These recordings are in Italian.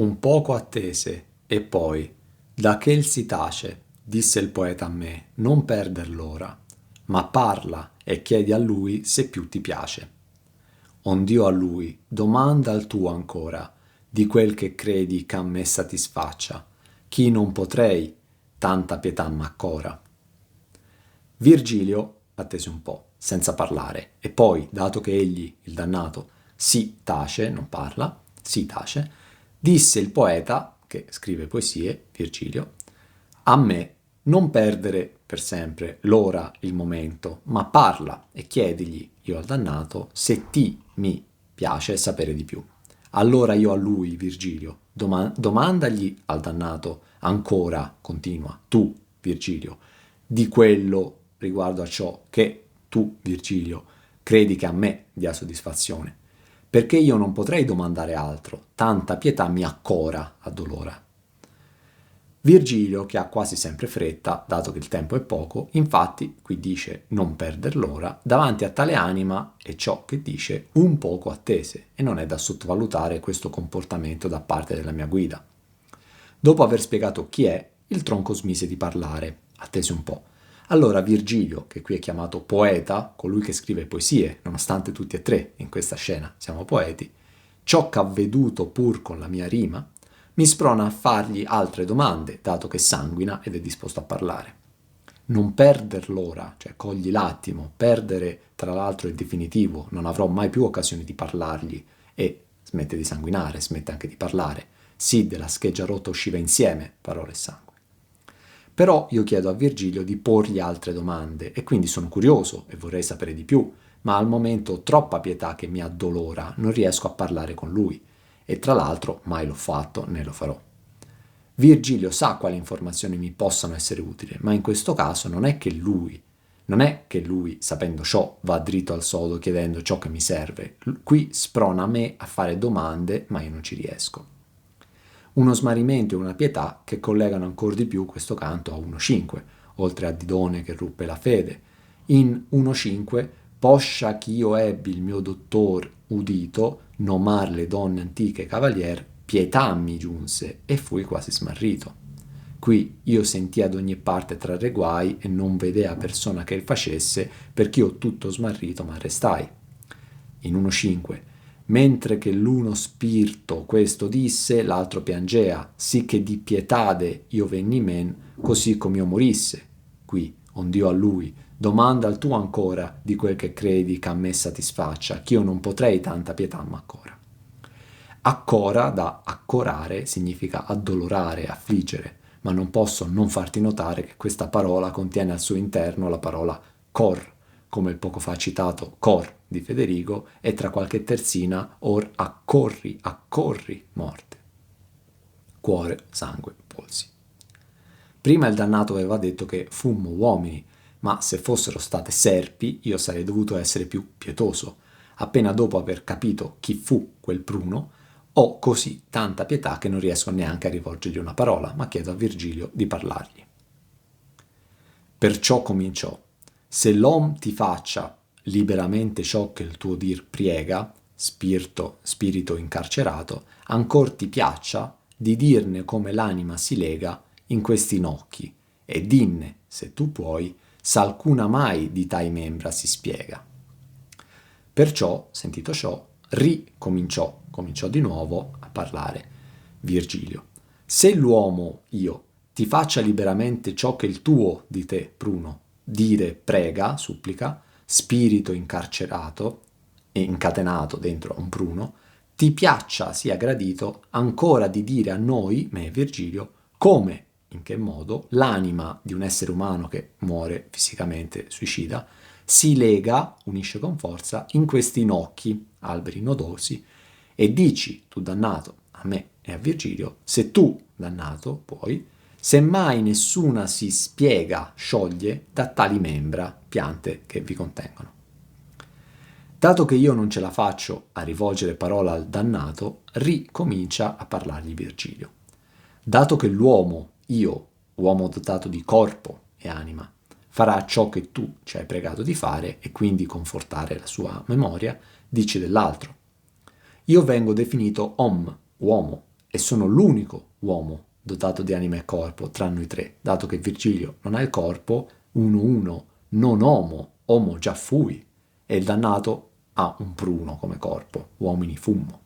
Un poco attese, e poi, da che il si tace, disse il poeta a me, non perder l'ora, ma parla e chiedi a lui se più ti piace. Ond'io a lui, domanda al tuo ancora, di quel che credi ch'a me satisfaccia, chi non potrei, tanta pietà m'accora. Virgilio attese un po', senza parlare, e poi, dato che egli, il dannato, si tace, non parla, si tace, disse il poeta, che scrive poesie, Virgilio, a me non perdere per sempre l'ora, il momento, ma parla e chiedigli, io al dannato, se ti mi piace sapere di più. Allora io a lui, Virgilio, domandagli al dannato, ancora, continua, tu, Virgilio, di quello riguardo a ciò che tu, Virgilio, credi che a me dia soddisfazione, perché io non potrei domandare altro, tanta pietà mi accora, addolora. Virgilio, che ha quasi sempre fretta, dato che il tempo è poco, infatti qui dice non perder l'ora, davanti a tale anima è ciò che dice un poco attese, e non è da sottovalutare questo comportamento da parte della mia guida. Dopo aver spiegato chi è, il tronco smise di parlare, attese un po'. Allora Virgilio, che qui è chiamato poeta, colui che scrive poesie, nonostante tutti e tre in questa scena siamo poeti, ciò che ha veduto pur con la mia rima, mi sprona a fargli altre domande, dato che sanguina ed è disposto a parlare. Non perder l'ora, cioè cogli l'attimo, perdere tra l'altro è definitivo, non avrò mai più occasione di parlargli e smette di sanguinare, smette anche di parlare. Sì, della scheggia rotta usciva insieme parole e sangue. Però io chiedo a Virgilio di porgli altre domande e quindi sono curioso e vorrei sapere di più, ma al momento ho troppa pietà che mi addolora, non riesco a parlare con lui e tra l'altro mai l'ho fatto né lo farò. Virgilio sa quali informazioni mi possano essere utili, ma in questo caso non è che lui, sapendo ciò, va dritto al sodo chiedendo ciò che mi serve. Qui sprona me a fare domande, ma io non ci riesco. Uno smarrimento e una pietà che collegano ancora di più questo canto a 1.5, oltre a Didone che ruppe la fede. In 1.5, poscia ch'io ebbi il mio dottor udito, nomar le donne antiche cavalier, pietà mi giunse e fui quasi smarrito. Qui io sentii ad ogni parte trarre guai e non vedea persona che il facesse, perch'io tutto smarrito m'arrestai. In 1.5, mentre che l'uno spirito questo disse, l'altro piangea, sì che di pietade io venni men, così come io morisse. Qui, ond'io a lui, domanda al tuo ancora di quel che credi che a me satisfaccia, ch'io non potrei tanta pietà m'accora. Accora, da accorare, significa addolorare, affliggere, ma non posso non farti notare che questa parola contiene al suo interno la parola cor, come il poco fa citato cor di Federico, e tra qualche terzina or accorri, accorri, morte. Cuore, sangue, polsi. Prima il dannato aveva detto che fummo uomini, ma se fossero state serpi io sarei dovuto essere più pietoso. Appena dopo aver capito chi fu quel pruno, ho così tanta pietà che non riesco neanche a rivolgergli una parola, ma chiedo a Virgilio di parlargli. Perciò cominciò: se l'om ti faccia liberamente ciò che il tuo dir priega, spirito incarcerato, ancor ti piaccia di dirne come l'anima si lega in questi nocchi, e dinne, se tu puoi, s'alcuna mai di tai membra si spiega. Perciò, sentito ciò, cominciò di nuovo a parlare Virgilio. Se l'uomo, io, ti faccia liberamente ciò che il tuo di te, Pruno, dire prega, supplica, spirito incarcerato e incatenato dentro un pruno, ti piaccia, sia gradito, ancora di dire a noi, me e Virgilio, come, in che modo, l'anima di un essere umano che muore fisicamente, suicida, si lega, unisce con forza, in questi nocchi, alberi nodosi, e dici, tu dannato, a me e a Virgilio, se tu, dannato, puoi, se mai nessuna si spiega, scioglie da tali membra, piante che vi contengono. Dato che io non ce la faccio a rivolgere parola al dannato, ricomincia a parlargli Virgilio. Dato che l'uomo, io, uomo dotato di corpo e anima, farà ciò che tu ci hai pregato di fare e quindi confortare la sua memoria, dici dell'altro. Io vengo definito uomo, e sono l'unico uomo dotato di anima e corpo tra noi tre, dato che Virgilio non ha il corpo, 1-1, non homo, homo già fui, e il dannato ha un pruno come corpo, uomini fummo.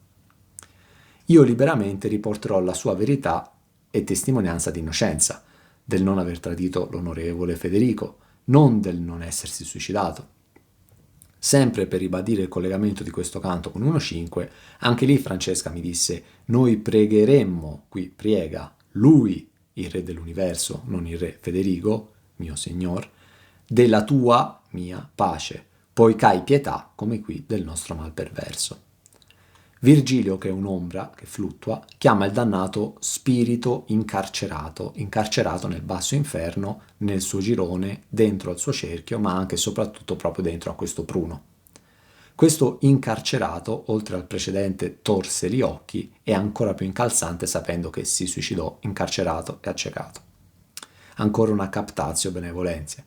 Io liberamente riporterò la sua verità e testimonianza di innocenza, del non aver tradito l'onorevole Federico, non del non essersi suicidato. Sempre per ribadire il collegamento di questo canto con 1.5, anche lì Francesca mi disse: noi pregheremmo, qui priega, lui, il re dell'universo, non il re Federico, mio signor, della tua, mia, pace, poiché hai pietà, come qui, del nostro mal perverso. Virgilio, che è un'ombra che fluttua, chiama il dannato spirito incarcerato, incarcerato nel basso inferno, nel suo girone, dentro al suo cerchio, ma anche e soprattutto proprio dentro a questo pruno. Questo incarcerato, oltre al precedente torse gli occhi, è ancora più incalzante sapendo che si suicidò incarcerato e accecato. Ancora una captatio benevolenze.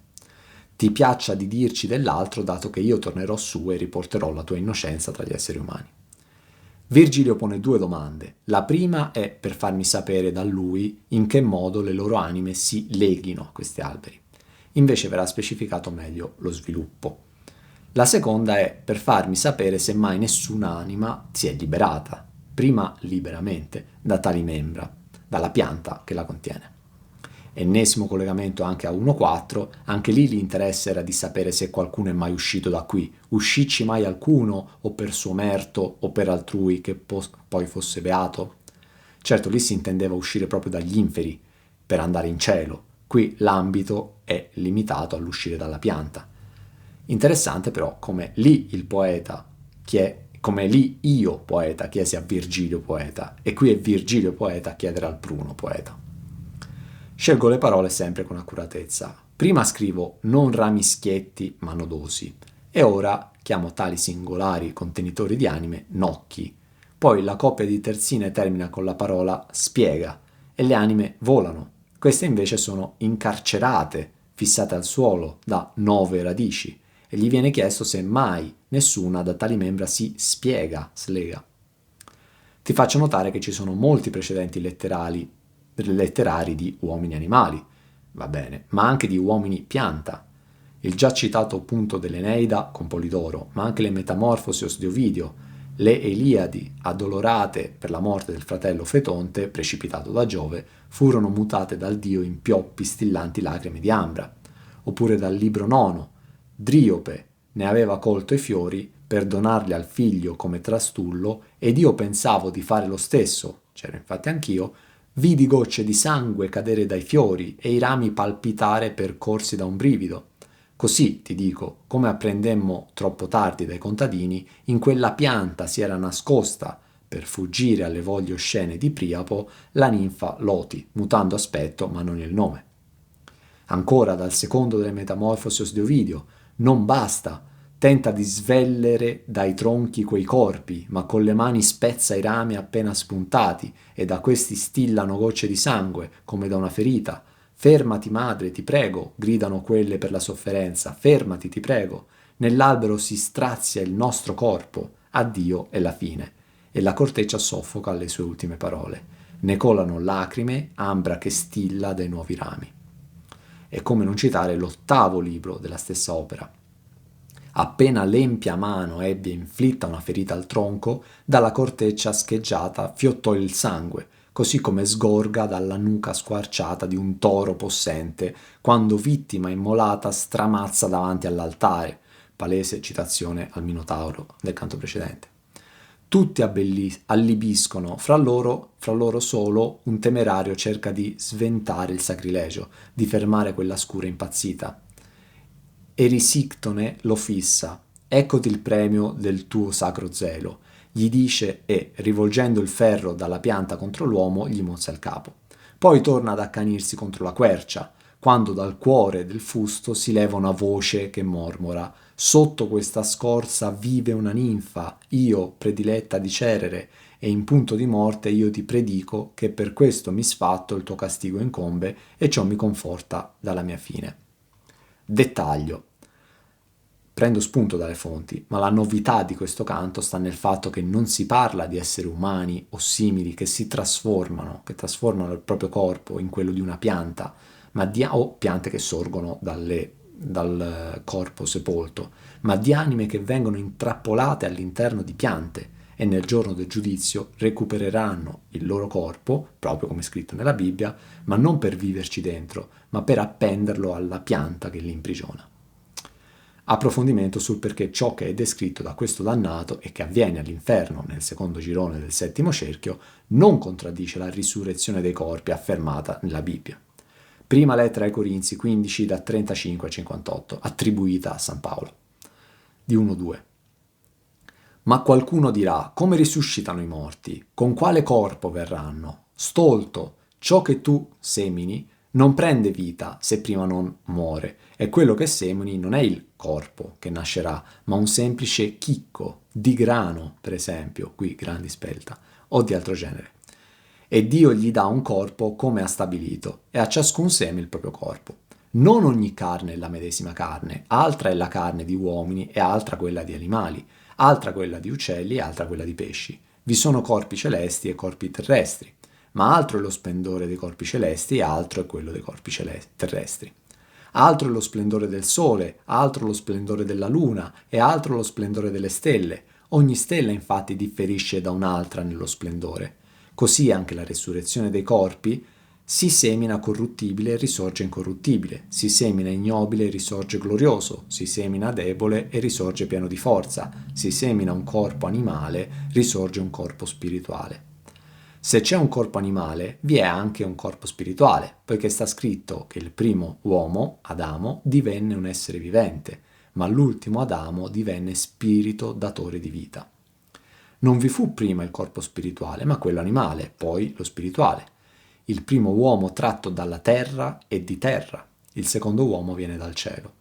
Ti piaccia di dirci dell'altro, dato che io tornerò su e riporterò la tua innocenza tra gli esseri umani. Virgilio pone 2 domande. La prima è per farmi sapere da lui in che modo le loro anime si leghino a questi alberi. Invece verrà specificato meglio lo sviluppo. La seconda è per farmi sapere se mai nessuna anima si è liberata, prima liberamente, da tali membra, dalla pianta che la contiene. Ennesimo collegamento anche a 1.4, anche lì l'interesse era di sapere se qualcuno è mai uscito da qui, uscicci mai alcuno, o per suo merto, o per altrui che poi fosse beato? Certo, lì si intendeva uscire proprio dagli inferi, per andare in cielo, qui l'ambito è limitato all'uscire dalla pianta. Interessante però come lì il poeta, come lì io poeta chiesi a Virgilio poeta, e qui è Virgilio poeta a chiedere al Pruno poeta. Scelgo le parole sempre con accuratezza. Prima scrivo non ramischietti ma nodosi e ora chiamo tali singolari contenitori di anime nocchi. Poi la coppia di terzine termina con la parola spiega e le anime volano. Queste invece sono incarcerate, fissate al suolo da 9 radici e gli viene chiesto se mai nessuna da tali membra si spiega, slega. Ti faccio notare che ci sono molti precedenti letterari di uomini animali, va bene, ma anche di uomini pianta. Il già citato punto dell'Eneida con Polidoro, ma anche le Metamorfosi di Ovidio, le Eliadi addolorate per la morte del fratello Fetonte, precipitato da Giove, furono mutate dal dio in pioppi stillanti lacrime di ambra. Oppure dal libro nono, Driope ne aveva colto i fiori per donarli al figlio come trastullo ed io pensavo di fare lo stesso, c'ero infatti anch'io, vidi gocce di sangue cadere dai fiori e i rami palpitare percorsi da un brivido. Così, ti dico, come apprendemmo troppo tardi dai contadini, in quella pianta si era nascosta, per fuggire alle voglie oscene di Priapo, la ninfa Loti, mutando aspetto ma non il nome. Ancora dal secondo delle Metamorfosi di Ovidio, non basta, tenta di svellere dai tronchi quei corpi, ma con le mani spezza i rami appena spuntati e da questi stillano gocce di sangue, come da una ferita. Fermati, madre, ti prego, gridano quelle per la sofferenza, fermati, ti prego. Nell'albero si strazia il nostro corpo, addio è la fine. E la corteccia soffoca le sue ultime parole. Ne colano lacrime, ambra che stilla dai nuovi rami. E come non citare l'8° libro della stessa opera. Appena l'empia mano ebbe inflitta una ferita al tronco, dalla corteccia scheggiata fiottò il sangue, così come sgorga dalla nuca squarciata di un toro possente, quando vittima immolata stramazza davanti all'altare. Palese citazione al Minotauro del canto precedente. Tutti allibiscono, fra loro solo un temerario cerca di sventare il sacrilegio, di fermare quella scura impazzita. Erisictone lo fissa, eccoti il premio del tuo sacro zelo, gli dice e, rivolgendo il ferro dalla pianta contro l'uomo, gli mozza il capo. Poi torna ad accanirsi contro la quercia, quando dal cuore del fusto si leva una voce che mormora: sotto questa scorza vive una ninfa, io, prediletta di Cerere, e in punto di morte io ti predico che per questo misfatto il tuo castigo incombe e ciò mi conforta dalla mia fine. Dettaglio. prendo spunto dalle fonti, ma la novità di questo canto sta nel fatto che non si parla di esseri umani o simili che si trasformano, che trasformano il proprio corpo in quello di una pianta, o piante che sorgono dal corpo sepolto, ma di anime che vengono intrappolate all'interno di piante e nel giorno del giudizio recupereranno il loro corpo, proprio come è scritto nella Bibbia, ma non per viverci dentro, ma per appenderlo alla pianta che li imprigiona. Approfondimento sul perché ciò che è descritto da questo dannato e che avviene all'inferno nel secondo girone del settimo cerchio non contraddice la risurrezione dei corpi affermata nella Bibbia. Prima lettera ai Corinzi 15 da 35 a 58, attribuita a San Paolo. Di 1-2. Ma qualcuno dirà: come risuscitano i morti? Con quale corpo verranno? Stolto, ciò che tu semini non prende vita se prima non muore, e quello che semini non è il corpo che nascerà, ma un semplice chicco di grano, per esempio, qui gran di spelta, o di altro genere. E Dio gli dà un corpo come ha stabilito, e a ciascun seme il proprio corpo. Non ogni carne è la medesima carne, altra è la carne di uomini e altra quella di animali, altra quella di uccelli e altra quella di pesci. Vi sono corpi celesti e corpi terrestri, ma altro è lo splendore dei corpi celesti e altro è quello dei corpi terrestri. Altro è lo splendore del sole, altro lo splendore della luna e altro lo splendore delle stelle. Ogni stella infatti differisce da un'altra nello splendore. Così anche la resurrezione dei corpi: si semina corruttibile e risorge incorruttibile, si semina ignobile e risorge glorioso, si semina debole e risorge pieno di forza, si semina un corpo animale, risorge un corpo spirituale. Se c'è un corpo animale, vi è anche un corpo spirituale, poiché sta scritto che il primo uomo, Adamo, divenne un essere vivente, ma l'ultimo Adamo divenne spirito datore di vita. Non vi fu prima il corpo spirituale, ma quello animale, poi lo spirituale. Il primo uomo tratto dalla terra è di terra, il secondo uomo viene dal cielo.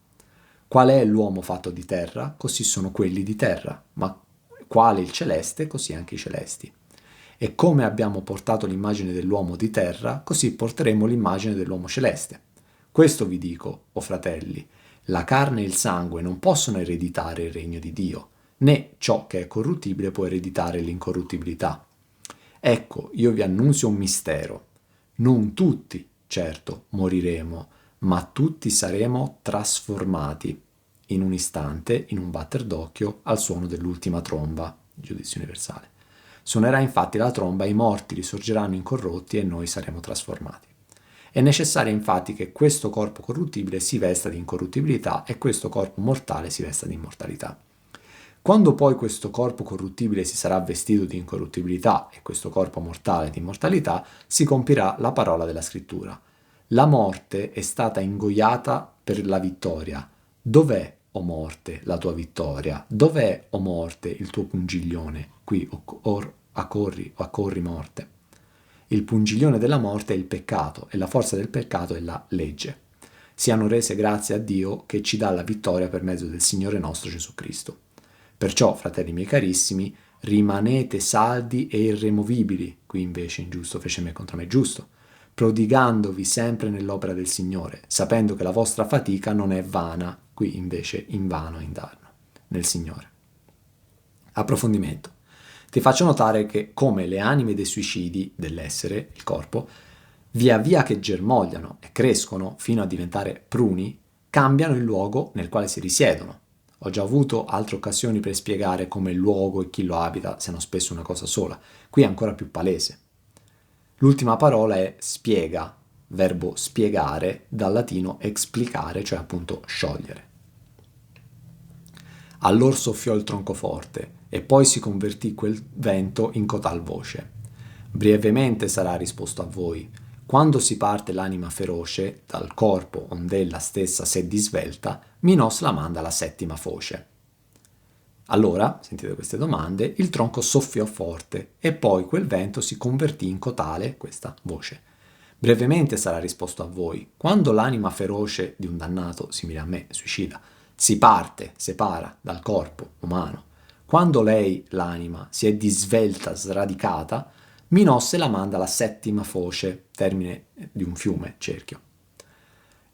Qual è l'uomo fatto di terra? Così sono quelli di terra, ma quale il celeste, così anche i celesti. E come abbiamo portato l'immagine dell'uomo di terra, così porteremo l'immagine dell'uomo celeste. Questo vi dico, o fratelli: la carne e il sangue non possono ereditare il regno di Dio, né ciò che è corruttibile può ereditare l'incorruttibilità. Ecco, io vi annunzio un mistero. Non tutti, certo, moriremo, ma tutti saremo trasformati in un istante, in un batter d'occhio, al suono dell'ultima tromba, giudizio universale. Suonerà infatti la tromba, i morti risorgeranno incorrotti e noi saremo trasformati. È necessario infatti che questo corpo corruttibile si vesta di incorruttibilità e questo corpo mortale si vesta di immortalità. Quando poi questo corpo corruttibile si sarà vestito di incorruttibilità e questo corpo mortale di immortalità, si compirà la parola della scrittura: la morte è stata ingoiata per la vittoria. Dov'è, o morte, la tua vittoria? Dov'è, o morte, il tuo pungiglione? Qui accorri morte. Il pungiglione della morte è il peccato e la forza del peccato è la legge. Siano rese grazie a Dio che ci dà la vittoria per mezzo del Signore nostro Gesù Cristo. Perciò, fratelli miei carissimi, rimanete saldi e irremovibili, qui invece ingiusto fece me contro me giusto, prodigandovi sempre nell'opera del Signore, sapendo che la vostra fatica non è vana, qui invece invano, indarno, nel Signore. Approfondimento. Ti faccio notare che come le anime dei suicidi dell'essere, il corpo, via via che germogliano e crescono fino a diventare pruni, cambiano il luogo nel quale si risiedono. Ho già avuto altre occasioni per spiegare come il luogo e chi lo abita siano spesso una cosa sola. Qui è ancora più palese. L'ultima parola è spiega, verbo spiegare, dal latino explicare, cioè appunto sciogliere. Allor soffiò il troncoforte, e poi si convertì quel vento in cotal voce. Brevemente sarà risposto a voi. Quando si parte l'anima feroce, dal corpo ond'ella stessa s'è disvelta, Minos la manda la settima foce. Allora, sentite queste domande, il tronco soffiò forte e poi quel vento si convertì in cotale, questa voce. Brevemente sarà risposto a voi. Quando l'anima feroce di un dannato, simile a me, suicida, si parte, separa dal corpo umano, quando lei, l'anima, si è disvelta, sradicata, Minosse la manda la settima foce, termine di un fiume, cerchio.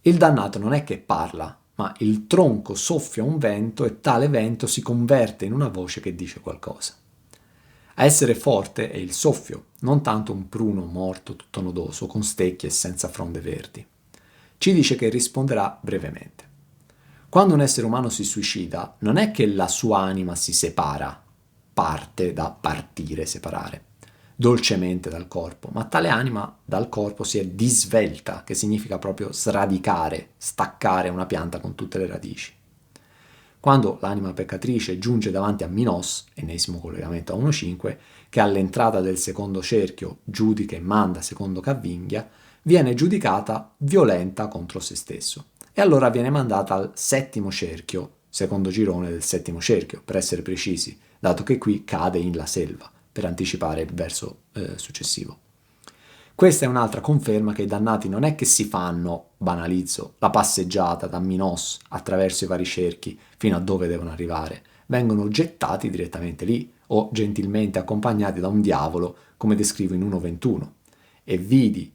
Il dannato non è che parla, ma il tronco soffia un vento e tale vento si converte in una voce che dice qualcosa. A essere forte è il soffio, non tanto un pruno morto tutto nodoso, con stecchi e senza fronde verdi. Ci dice che risponderà brevemente. Quando un essere umano si suicida, non è che la sua anima si separa, parte da partire, separare, dolcemente dal corpo, ma tale anima dal corpo si è disvelta, che significa proprio sradicare, staccare una pianta con tutte le radici. Quando l'anima peccatrice giunge davanti a Minos, ennesimo collegamento a 1.5, che all'entrata del secondo cerchio giudica e manda secondo che avvinghia, viene giudicata violenta contro se stesso. E allora viene mandata al settimo cerchio, secondo girone del settimo cerchio, per essere precisi, dato che qui cade in la selva, per anticipare il verso successivo. Questa è un'altra conferma che i dannati non è che si fanno, banalizzo, la passeggiata da Minos attraverso i vari cerchi fino a dove devono arrivare, vengono gettati direttamente lì o gentilmente accompagnati da un diavolo, come descrivo in 1.21. E vidi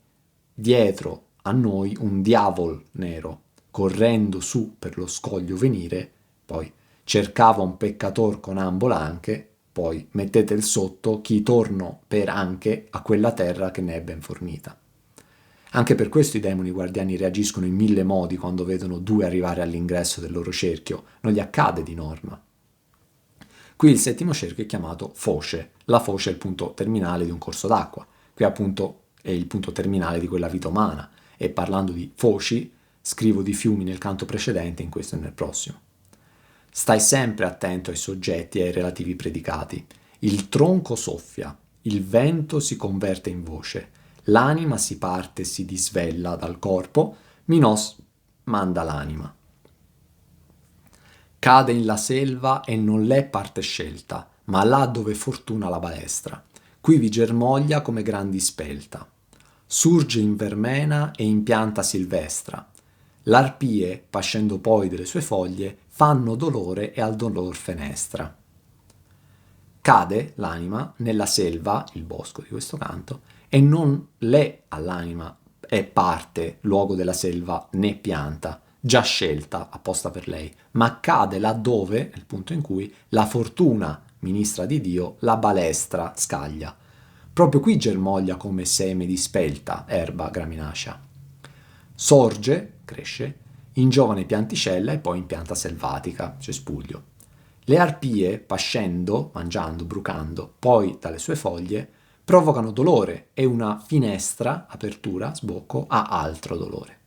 dietro a noi un diavol nero, correndo su per lo scoglio venire, poi cercava un peccator con ambola anche, poi mettete il sotto chi torno per anche a quella terra che ne è ben fornita. Anche per questo i demoni guardiani reagiscono in 1000 modi quando vedono due arrivare all'ingresso del loro cerchio, non gli accade di norma. Qui il settimo cerchio è chiamato foce, la foce è il punto terminale di un corso d'acqua, qui appunto è il punto terminale di quella vita umana, e parlando di foci, scrivo di fiumi nel canto precedente, in questo e nel prossimo. Stai sempre attento ai soggetti e ai relativi predicati. Il tronco soffia, il vento si converte in voce, l'anima si parte e si disvella dal corpo, Minos manda l'anima. Cade in la selva e non l'è parte scelta, ma là dove fortuna la balestra. Qui vi germoglia come grandi spelta. Surge in vermena e in pianta silvestra. L'arpie, pascendo poi delle sue foglie, fanno dolore e al dolor fenestra. Cade l'anima nella selva, il bosco di questo canto, e non l'è all'anima, è parte, luogo della selva, né pianta, già scelta apposta per lei, ma cade laddove, nel punto in cui, la fortuna, ministra di Dio, la balestra scaglia. Proprio qui germoglia come seme di spelta, erba graminacea. Sorge, cresce, in giovane pianticella e poi in pianta selvatica, cespuglio. Le arpie, pascendo, mangiando, brucando, poi dalle sue foglie, provocano dolore e una finestra, apertura, sbocco, ha altro dolore.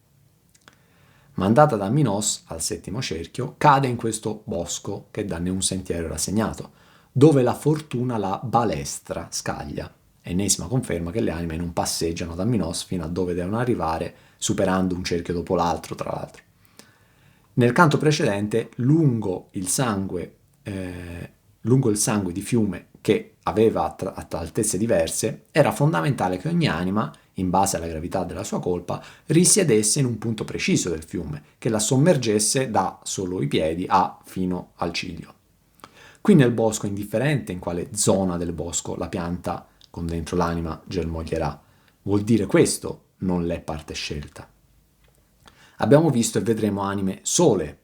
Mandata da Minos al settimo cerchio, cade in questo bosco che da un sentiero era segnato, dove la fortuna la balestra, scaglia. Ennesima conferma che le anime non passeggiano da Minos fino a dove devono arrivare, superando un cerchio dopo l'altro, tra l'altro. Nel canto precedente, lungo il sangue di fiume che aveva altezze diverse, era fondamentale che ogni anima, in base alla gravità della sua colpa, risiedesse in un punto preciso del fiume, che la sommergesse da solo i piedi a fino al ciglio. Qui nel bosco, indifferente in quale zona del bosco la pianta con dentro l'anima germoglierà, vuol dire questo, non l'è parte scelta. Abbiamo visto e vedremo anime sole,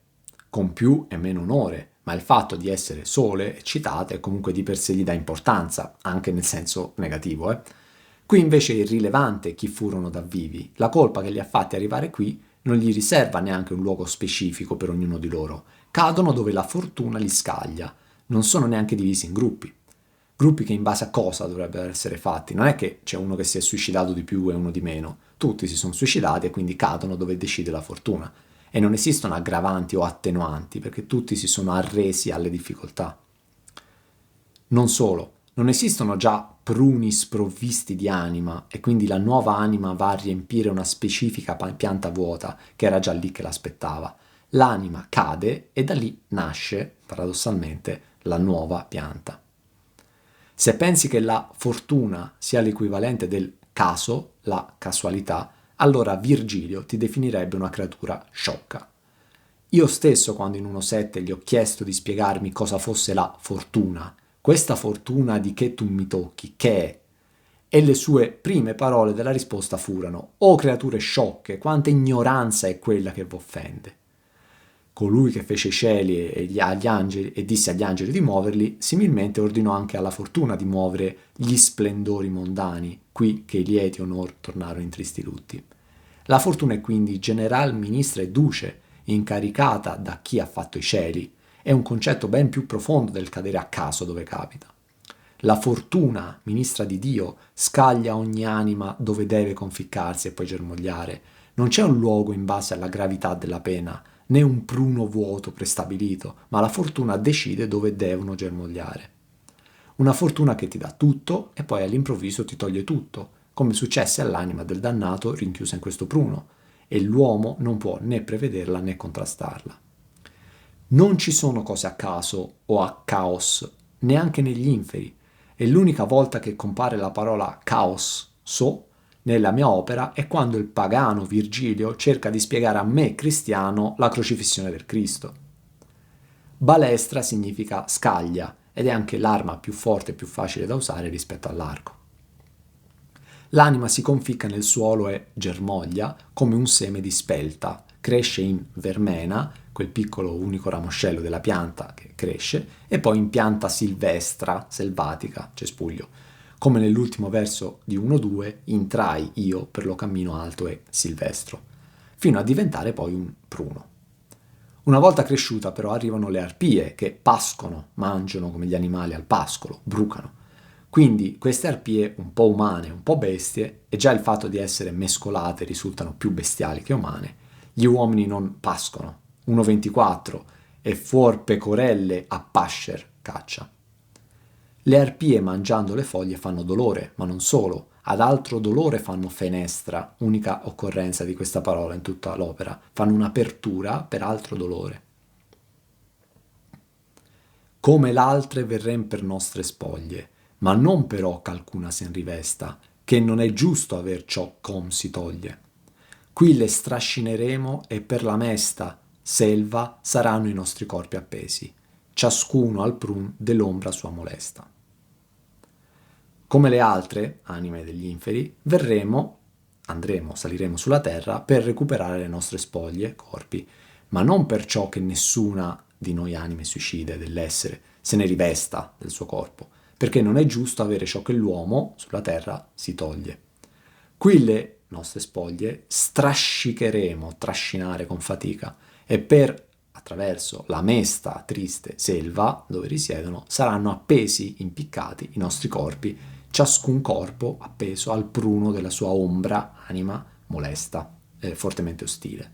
con più e meno onore, ma il fatto di essere sole e citate comunque di per sé gli dà importanza, anche nel senso negativo. Qui invece è irrilevante chi furono da vivi, la colpa che li ha fatti arrivare qui non gli riserva neanche un luogo specifico per ognuno di loro, cadono dove la fortuna li scaglia, non sono neanche divisi in gruppi. Gruppi che in base a cosa dovrebbero essere fatti, non è che c'è uno che si è suicidato di più e uno di meno, tutti si sono suicidati e quindi cadono dove decide la fortuna. E non esistono aggravanti o attenuanti, perché tutti si sono arresi alle difficoltà. Non solo, non esistono già pruni sprovvisti di anima e quindi la nuova anima va a riempire una specifica pianta vuota che era già lì che l'aspettava. L'anima cade e da lì nasce, paradossalmente, la nuova pianta. Se pensi che la fortuna sia l'equivalente del caso, la casualità, allora Virgilio ti definirebbe una creatura sciocca. Io stesso, quando in 1.7 gli ho chiesto di spiegarmi cosa fosse la fortuna, questa fortuna di che tu mi tocchi, che è? E le sue prime parole della risposta furono: «Oh creature sciocche, quanta ignoranza è quella che v'offende!» colui che fece i cieli agli angeli e disse agli angeli di muoverli, similmente ordinò anche alla fortuna di muovere gli splendori mondani, qui che i lieti onor tornarono in tristi lutti. La fortuna è quindi general ministra e duce, incaricata da chi ha fatto i cieli. È un concetto ben più profondo del cadere a caso dove capita. La fortuna, ministra di Dio, scaglia ogni anima dove deve conficcarsi e poi germogliare. Non c'è un luogo in base alla gravità della pena, né un pruno vuoto prestabilito, ma la fortuna decide dove devono germogliare. Una fortuna che ti dà tutto e poi all'improvviso ti toglie tutto, come successe all'anima del dannato rinchiusa in questo pruno, e l'uomo non può né prevederla né contrastarla. Non ci sono cose a caso o a caos, neanche negli inferi, e l'unica volta che compare la parola caos, nella mia opera è quando il pagano Virgilio cerca di spiegare a me, cristiano, la crocifissione del Cristo. Balestra significa scaglia ed è anche l'arma più forte e più facile da usare rispetto all'arco. L'anima si conficca nel suolo e germoglia come un seme di spelta, cresce in vermena, quel piccolo unico ramoscello della pianta che cresce, e poi in pianta silvestra, selvatica, cespuglio. Come nell'ultimo verso di 1-2, intrai io per lo cammino alto e silvestro, fino a diventare poi un pruno. Una volta cresciuta però arrivano le arpie che pascono, mangiano come gli animali al pascolo, brucano. Quindi queste arpie un po' umane, un po' bestie, e già il fatto di essere mescolate risultano più bestiali che umane, gli uomini non pascono. 1,24 e fuor pecorelle a pascer caccia. Le arpie mangiando le foglie fanno dolore, ma non solo, ad altro dolore fanno fenestra, unica occorrenza di questa parola in tutta l'opera, fanno un'apertura per altro dolore. Come l'altre verrem per nostre spoglie, ma non però ch'alcuna sen rivesta, che non è giusto aver ciò com si toglie. Qui le strascineremo e per la mesta selva saranno i nostri corpi appesi, ciascuno al prun dell'ombra sua molesta. Come le altre, anime degli inferi, saliremo sulla terra per recuperare le nostre spoglie, corpi, ma non perciò che nessuna di noi anime suicide dell'essere se ne rivesta del suo corpo, perché non è giusto avere ciò che l'uomo sulla terra si toglie. Qui le nostre spoglie strascicheremo, trascinare con fatica, e attraverso la mesta triste selva dove risiedono saranno appesi, impiccati i nostri corpi, ciascun corpo appeso al pruno della sua ombra, anima molesta, fortemente ostile.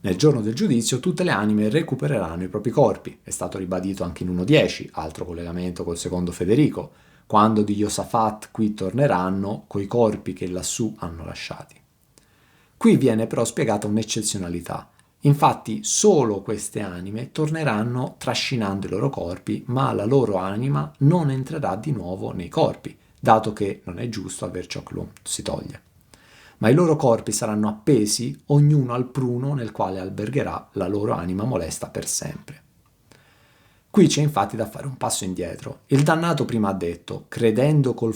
Nel giorno del giudizio tutte le anime recupereranno i propri corpi, è stato ribadito anche in 1.10, altro collegamento col secondo Federico, quando di Iosafat qui torneranno coi corpi che lassù hanno lasciati. Qui viene però spiegata un'eccezionalità. Infatti solo queste anime torneranno trascinando i loro corpi, ma la loro anima non entrerà di nuovo nei corpi, dato che non è giusto aver ciò che l'uomo si toglie. Ma i loro corpi saranno appesi, ognuno al pruno nel quale albergherà la loro anima molesta per sempre. Qui c'è infatti da fare un passo indietro. Il dannato prima ha detto, credendo col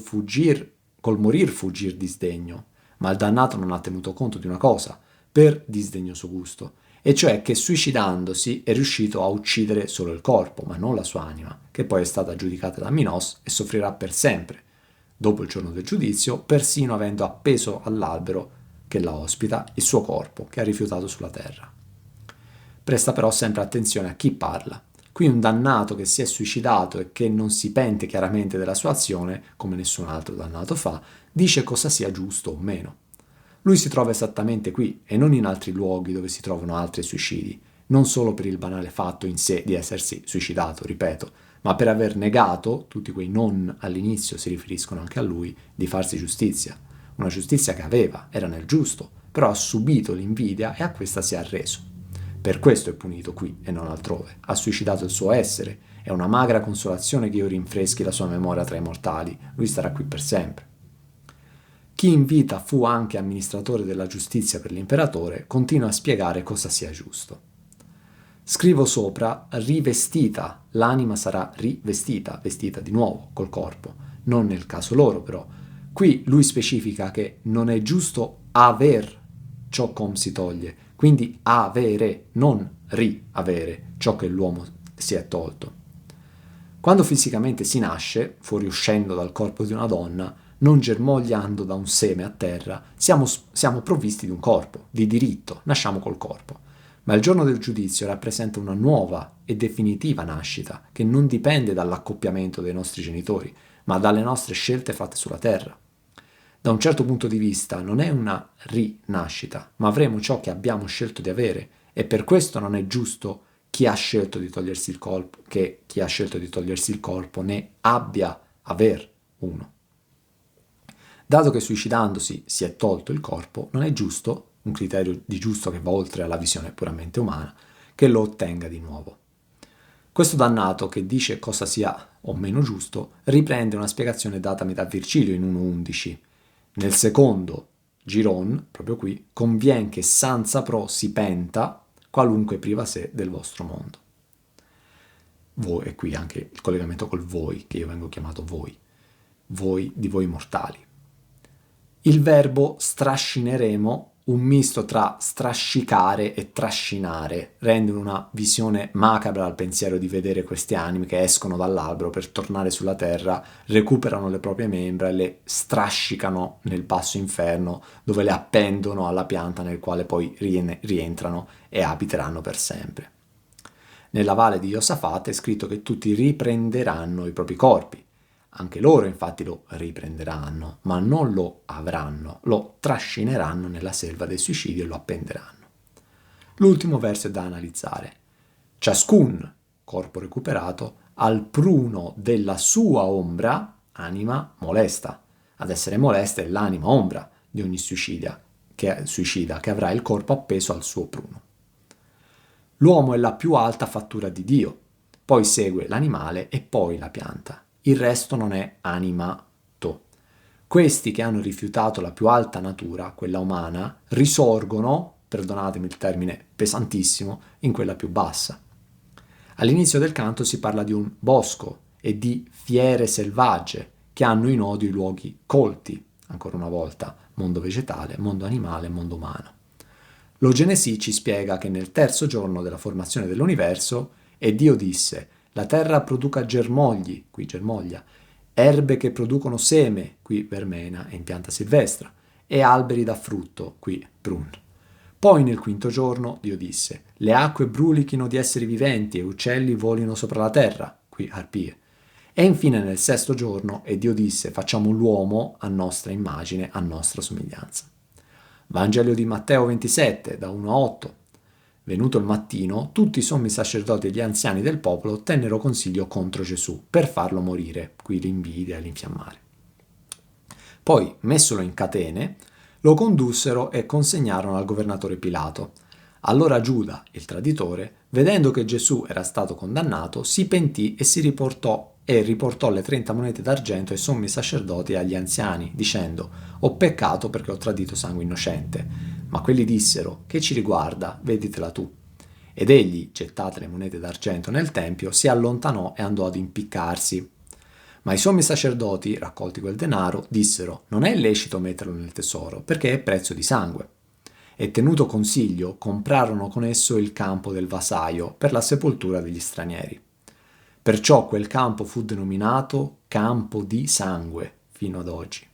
morir fuggir di sdegno, ma il dannato non ha tenuto conto di una cosa, per disdegnoso gusto, e cioè che suicidandosi è riuscito a uccidere solo il corpo, ma non la sua anima, che poi è stata giudicata da Minos e soffrirà per sempre, dopo il giorno del giudizio, persino avendo appeso all'albero che la ospita il suo corpo, che ha rifiutato sulla terra. Presta però sempre attenzione a chi parla. Qui un dannato che si è suicidato e che non si pente chiaramente della sua azione, come nessun altro dannato fa, dice cosa sia giusto o meno. Lui si trova esattamente qui e non in altri luoghi dove si trovano altri suicidi, non solo per il banale fatto in sé di essersi suicidato, ripeto, ma per aver negato, tutti quei non all'inizio si riferiscono anche a lui, di farsi giustizia. Una giustizia che aveva, era nel giusto, però ha subito l'invidia e a questa si è arreso. Per questo è punito qui e non altrove. Ha suicidato il suo essere. È una magra consolazione che io rinfreschi la sua memoria tra i mortali. Lui starà qui per sempre. Chi in vita fu anche amministratore della giustizia per l'imperatore continua a spiegare cosa sia giusto. Scrivo sopra rivestita, l'anima sarà rivestita, vestita di nuovo col corpo, non nel caso loro però. Qui lui specifica che non è giusto aver ciò com si toglie, quindi avere, non riavere ciò che l'uomo si è tolto. Quando fisicamente si nasce, fuoriuscendo dal corpo di una donna, non germogliando da un seme a terra, siamo provvisti di un corpo, di diritto, nasciamo col corpo. Ma il giorno del giudizio rappresenta una nuova e definitiva nascita, che non dipende dall'accoppiamento dei nostri genitori, ma dalle nostre scelte fatte sulla terra. Da un certo punto di vista non è una rinascita, ma avremo ciò che abbiamo scelto di avere, e per questo non è giusto chi ha scelto di togliersi il corpo, che chi ha scelto di togliersi il corpo ne aver uno. Dato che suicidandosi si è tolto il corpo, non è giusto, un criterio di giusto che va oltre alla visione puramente umana, che lo ottenga di nuovo. Questo dannato, che dice cosa sia o meno giusto, riprende una spiegazione datami da Virgilio in 1.11. Nel secondo giron, proprio qui, convien che sanza pro si penta qualunque priva sé del vostro mondo. Voi, e qui anche il collegamento col voi, che io vengo chiamato voi di voi mortali. Il verbo strascineremo, un misto tra strascicare e trascinare, rende una visione macabra al pensiero di vedere queste anime che escono dall'albero per tornare sulla terra, recuperano le proprie membra e le strascicano nel basso inferno, dove le appendono alla pianta nel quale poi rientrano e abiteranno per sempre. Nella valle di Iosafat è scritto che tutti riprenderanno i propri corpi. Anche loro infatti lo riprenderanno, ma non lo avranno, lo trascineranno nella selva del suicidio e lo appenderanno. L'ultimo verso è da analizzare. Ciascun corpo recuperato al pruno della sua ombra, anima molesta. Ad essere molesta è l'anima ombra di ogni suicida che avrà il corpo appeso al suo pruno. L'uomo è la più alta fattura di Dio, poi segue l'animale e poi la pianta. Il resto non è animato. Questi che hanno rifiutato la più alta natura, quella umana, risorgono, perdonatemi il termine pesantissimo, in quella più bassa. All'inizio del canto si parla di un bosco e di fiere selvagge che hanno in odio i luoghi colti, ancora una volta, mondo vegetale, mondo animale, mondo umano. L'Ogenesi ci spiega che nel terzo giorno della formazione dell'universo, e Dio disse: la terra produca germogli, qui germoglia, erbe che producono seme, qui vermena e in pianta silvestre, e alberi da frutto, qui prun. Poi nel quinto giorno Dio disse: le acque brulichino di esseri viventi e uccelli volino sopra la terra, qui arpie. E infine nel sesto giorno, e Dio disse: facciamo l'uomo a nostra immagine, a nostra somiglianza. Vangelo di Matteo 27, da 1 a 8. Venuto il mattino, tutti i sommi sacerdoti e gli anziani del popolo tennero consiglio contro Gesù per farlo morire, qui l'invidia e l'infiammare. Poi, messolo in catene, lo condussero e consegnarono al governatore Pilato. Allora Giuda, il traditore, vedendo che Gesù era stato condannato, si pentì e riportò le 30 monete d'argento ai sommi sacerdoti e agli anziani, dicendo: ho peccato perché ho tradito sangue innocente. Ma quelli dissero: che ci riguarda, veditela tu. Ed egli, gettate le monete d'argento nel tempio, si allontanò e andò ad impiccarsi. Ma i sommi sacerdoti, raccolti quel denaro, dissero: non è lecito metterlo nel tesoro, perché è prezzo di sangue. E tenuto consiglio, comprarono con esso il campo del vasaio per la sepoltura degli stranieri. Perciò quel campo fu denominato campo di sangue fino ad oggi.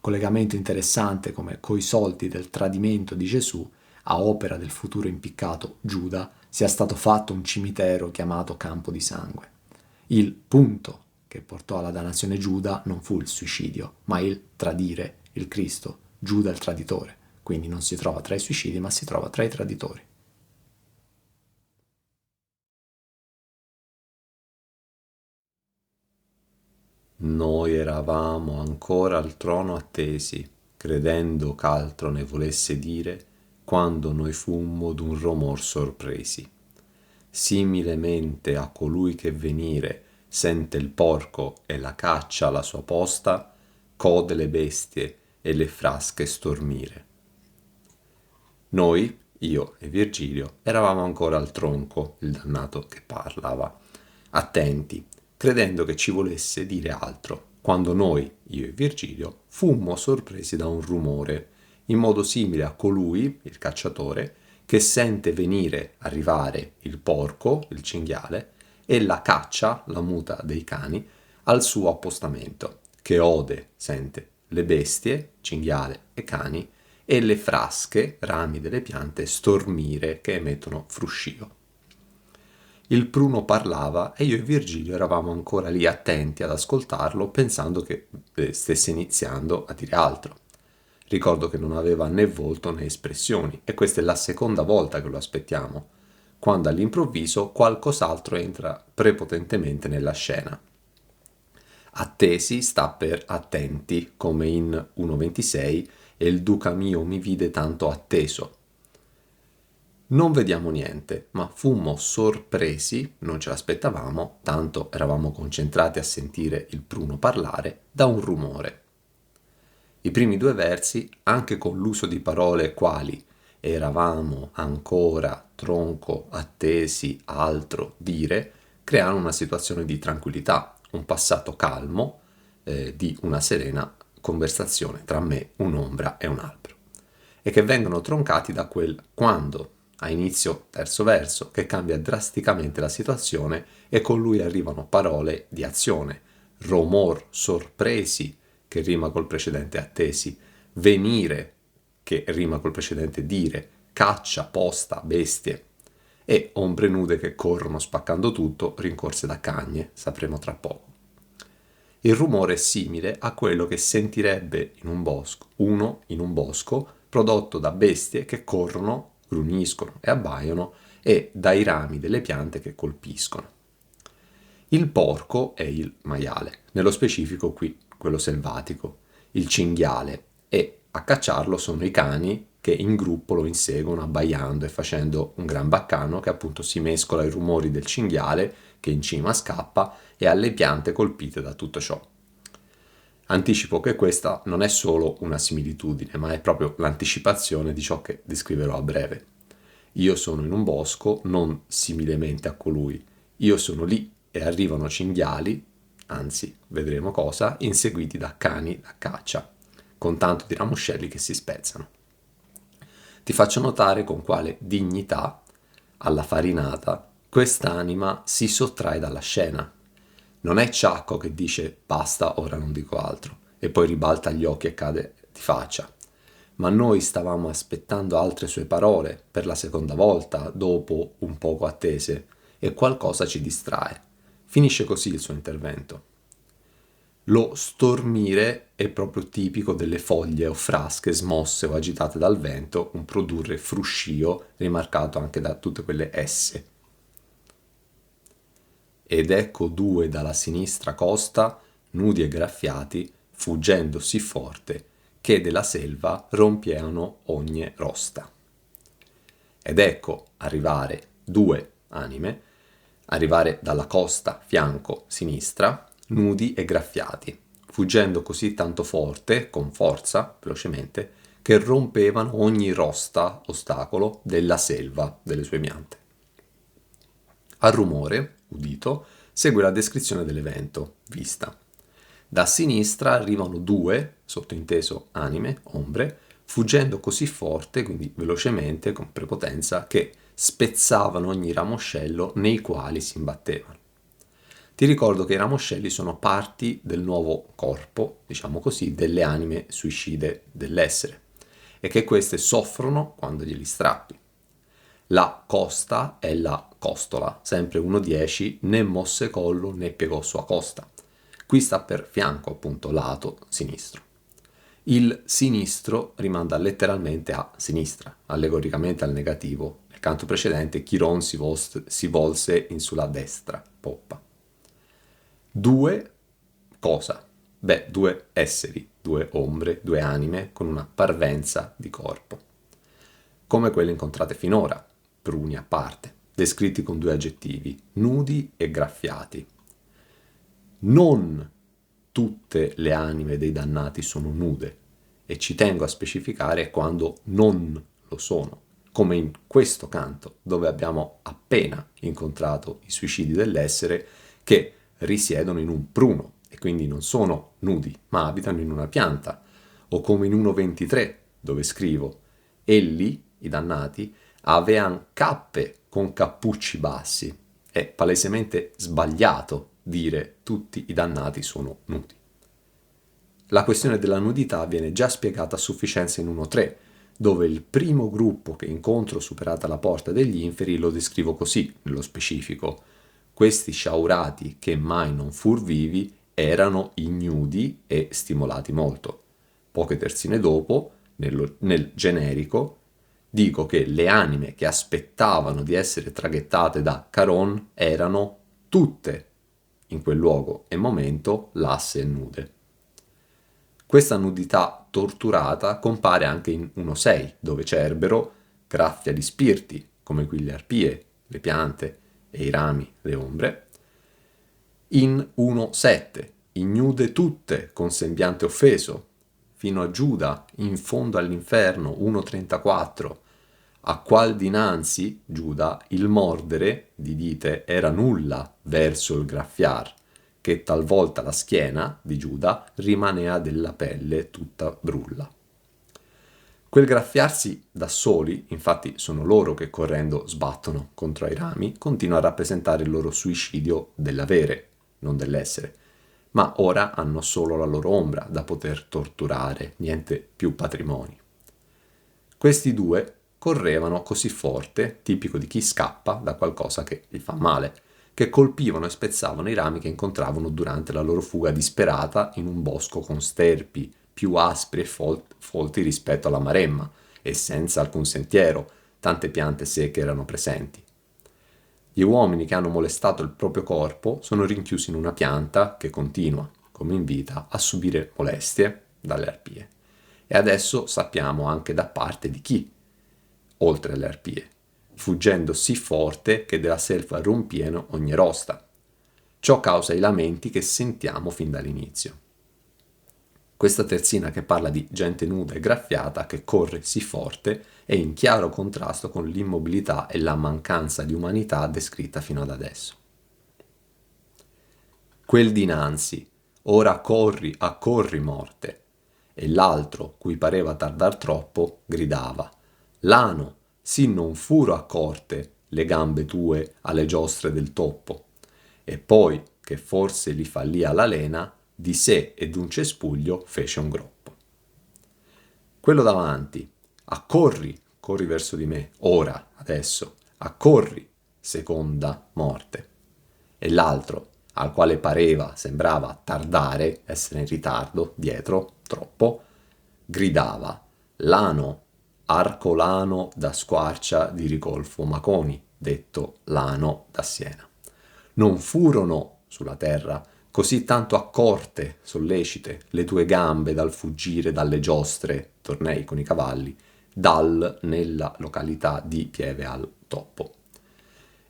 Collegamento interessante come coi soldi del tradimento di Gesù, a opera del futuro impiccato Giuda, sia stato fatto un cimitero chiamato campo di sangue. Il punto che portò alla dannazione Giuda non fu il suicidio, ma il tradire il Cristo, Giuda il traditore. Quindi non si trova tra i suicidi, ma si trova tra i traditori. Noi eravamo ancora al trono attesi, credendo ch'altro ne volesse dire, quando noi fummo d'un romor sorpresi. Similemente a colui che venire sente il porco e la caccia alla sua posta, code le bestie e le frasche stormire. Noi, io e Virgilio, eravamo ancora al tronco, il dannato che parlava, attenti, credendo che ci volesse dire altro, quando noi, io e Virgilio, fummo sorpresi da un rumore, in modo simile a colui, il cacciatore, che sente arrivare il porco, il cinghiale, e la caccia, la muta dei cani, al suo appostamento, che sente le bestie, cinghiale e cani, e le frasche, rami delle piante, stormire che emettono fruscio. Il pruno parlava e io e Virgilio eravamo ancora lì attenti ad ascoltarlo, pensando che stesse iniziando a dire altro. Ricordo che non aveva né volto né espressioni, e questa è la seconda volta che lo aspettiamo, quando all'improvviso qualcos'altro entra prepotentemente nella scena. Attesi sta per attenti, come in 1.26, e il duca mio mi vide tanto atteso. Non vediamo niente, ma fummo sorpresi, non ce l'aspettavamo, tanto eravamo concentrati a sentire il pruno parlare, da un rumore. I primi due versi, anche con l'uso di parole quali eravamo, ancora, tronco, attesi, altro, dire, creano una situazione di tranquillità, un passato calmo di una serena conversazione tra me, un'ombra e un albero, e che vengono troncati da quel quando, a inizio terzo verso, che cambia drasticamente la situazione e con lui arrivano parole di azione, romor, sorpresi, che rima col precedente attesi, venire, che rima col precedente dire, caccia, posta, bestie, e ombre nude che corrono spaccando tutto, rincorse da cagne, sapremo tra poco. Il rumore è simile a quello che sentirebbe uno in un bosco, prodotto da bestie che corrono, gruniscono e abbaiano, e dai rami delle piante che colpiscono. Il porco è il maiale, nello specifico qui quello selvatico, il cinghiale, e a cacciarlo sono i cani che in gruppo lo inseguono abbaiando e facendo un gran baccano che appunto si mescola ai rumori del cinghiale che in cima scappa e alle piante colpite da tutto ciò. Anticipo che questa non è solo una similitudine, ma è proprio l'anticipazione di ciò che descriverò a breve. Io sono in un bosco, non similemente a colui. Io sono lì e arrivano cinghiali, anzi, vedremo cosa, inseguiti da cani da caccia, con tanto di ramoscelli che si spezzano. Ti faccio notare con quale dignità, alla farinata, quest'anima si sottrae dalla scena. Non è Ciacco che dice basta, ora non dico altro, e poi ribalta gli occhi e cade di faccia. Ma noi stavamo aspettando altre sue parole per la seconda volta, dopo un poco attese, e qualcosa ci distrae. Finisce così il suo intervento. Lo stormire è proprio tipico delle foglie o frasche smosse o agitate dal vento, un produrre fruscio rimarcato anche da tutte quelle S. Ed ecco due dalla sinistra costa, nudi e graffiati, fuggendo sì forte, che della selva rompiano ogni rosta. Ed ecco arrivare due anime, arrivare dalla costa fianco sinistra, nudi e graffiati, fuggendo così tanto forte, con forza, velocemente, che rompevano ogni rosta, ostacolo, della selva, delle sue piante. Al rumore, udito, segue la descrizione dell'evento, vista. Da sinistra arrivano due, sottointeso anime, ombre, fuggendo così forte, quindi velocemente, con prepotenza, che spezzavano ogni ramoscello nei quali si imbattevano. Ti ricordo che i ramoscelli sono parti del nuovo corpo, diciamo così, delle anime suicide dell'essere, e che queste soffrono quando glieli strappi. La costa è la costola, sempre 1.10, né mosse collo né piegò sua costa. Qui sta per fianco, appunto, lato sinistro. Il sinistro rimanda letteralmente a sinistra, allegoricamente al negativo. Nel canto precedente Chiron si volse in sulla destra, poppa. Due cosa? Beh, due esseri, due ombre, due anime con una parvenza di corpo. Come quelle incontrate finora, pruni a parte, descritti con due aggettivi, nudi e graffiati. Non tutte le anime dei dannati sono nude, e ci tengo a specificare quando non lo sono, come in questo canto, dove abbiamo appena incontrato i suicidi dell'essere che risiedono in un pruno e quindi non sono nudi, ma abitano in una pianta, o come in 1.23, dove scrivo: elli, i dannati, avean cappe con cappucci bassi. È palesemente sbagliato dire tutti i dannati sono nudi. La questione della nudità viene già spiegata a sufficienza in 1.3, dove il primo gruppo che incontro superata la porta degli inferi lo descrivo così, nello specifico. Questi sciaurati che mai non fur vivi erano ignudi e stimolati molto. Poche terzine dopo, nel generico, dico che le anime che aspettavano di essere traghettate da Caron erano tutte in quel luogo e momento lasse e nude. Questa nudità torturata compare anche in 1.6, dove Cerbero graffia gli spiriti, come qui le arpie, le piante e i rami, le ombre. In 1.7, ignude tutte con sembiante offeso, fino a Giuda, in fondo all'inferno, 1.34, a qual dinanzi, Giuda, il mordere, di dite, era nulla verso il graffiar, che talvolta la schiena di Giuda rimanea della pelle tutta brulla. Quel graffiarsi da soli, infatti sono loro che correndo sbattono contro ai rami, continua a rappresentare il loro suicidio dell'avere, non dell'essere, ma ora hanno solo la loro ombra da poter torturare, niente più patrimoni. Questi due correvano così forte, tipico di chi scappa da qualcosa che gli fa male, che colpivano e spezzavano i rami che incontravano durante la loro fuga disperata in un bosco con sterpi più aspri e folti rispetto alla Maremma e senza alcun sentiero, tante piante secche erano presenti. Gli uomini che hanno molestato il proprio corpo sono rinchiusi in una pianta che continua, come in vita, a subire molestie dalle arpie. E adesso sappiamo anche da parte di chi, oltre alle arpie, fuggendo sì forte che della selva rompieno ogni rosta. Ciò causa i lamenti che sentiamo fin dall'inizio. Questa terzina che parla di gente nuda e graffiata che corre sì forte è in chiaro contrasto con l'immobilità e la mancanza di umanità descritta fino ad adesso. Quel dinanzi, ora corri, accorri morte, e l'altro, cui pareva tardar troppo, gridava: Lano, sì non furo accorte le gambe tue alle giostre del toppo. E poi, che forse li fallì alla lena, di sé e d'un cespuglio fece un groppo. Quello davanti: accorri, corri verso di me, ora, adesso, accorri, seconda morte. E l'altro, al quale sembrava tardare, essere in ritardo, dietro, troppo, gridava: Lano, arcolano da Squarcia di Ricolfo Maconi, detto Lano da Siena. Non furono sulla terra così tanto accorte, sollecite, le tue gambe dal fuggire dalle giostre, tornei con i cavalli, nella località di Pieve al Toppo.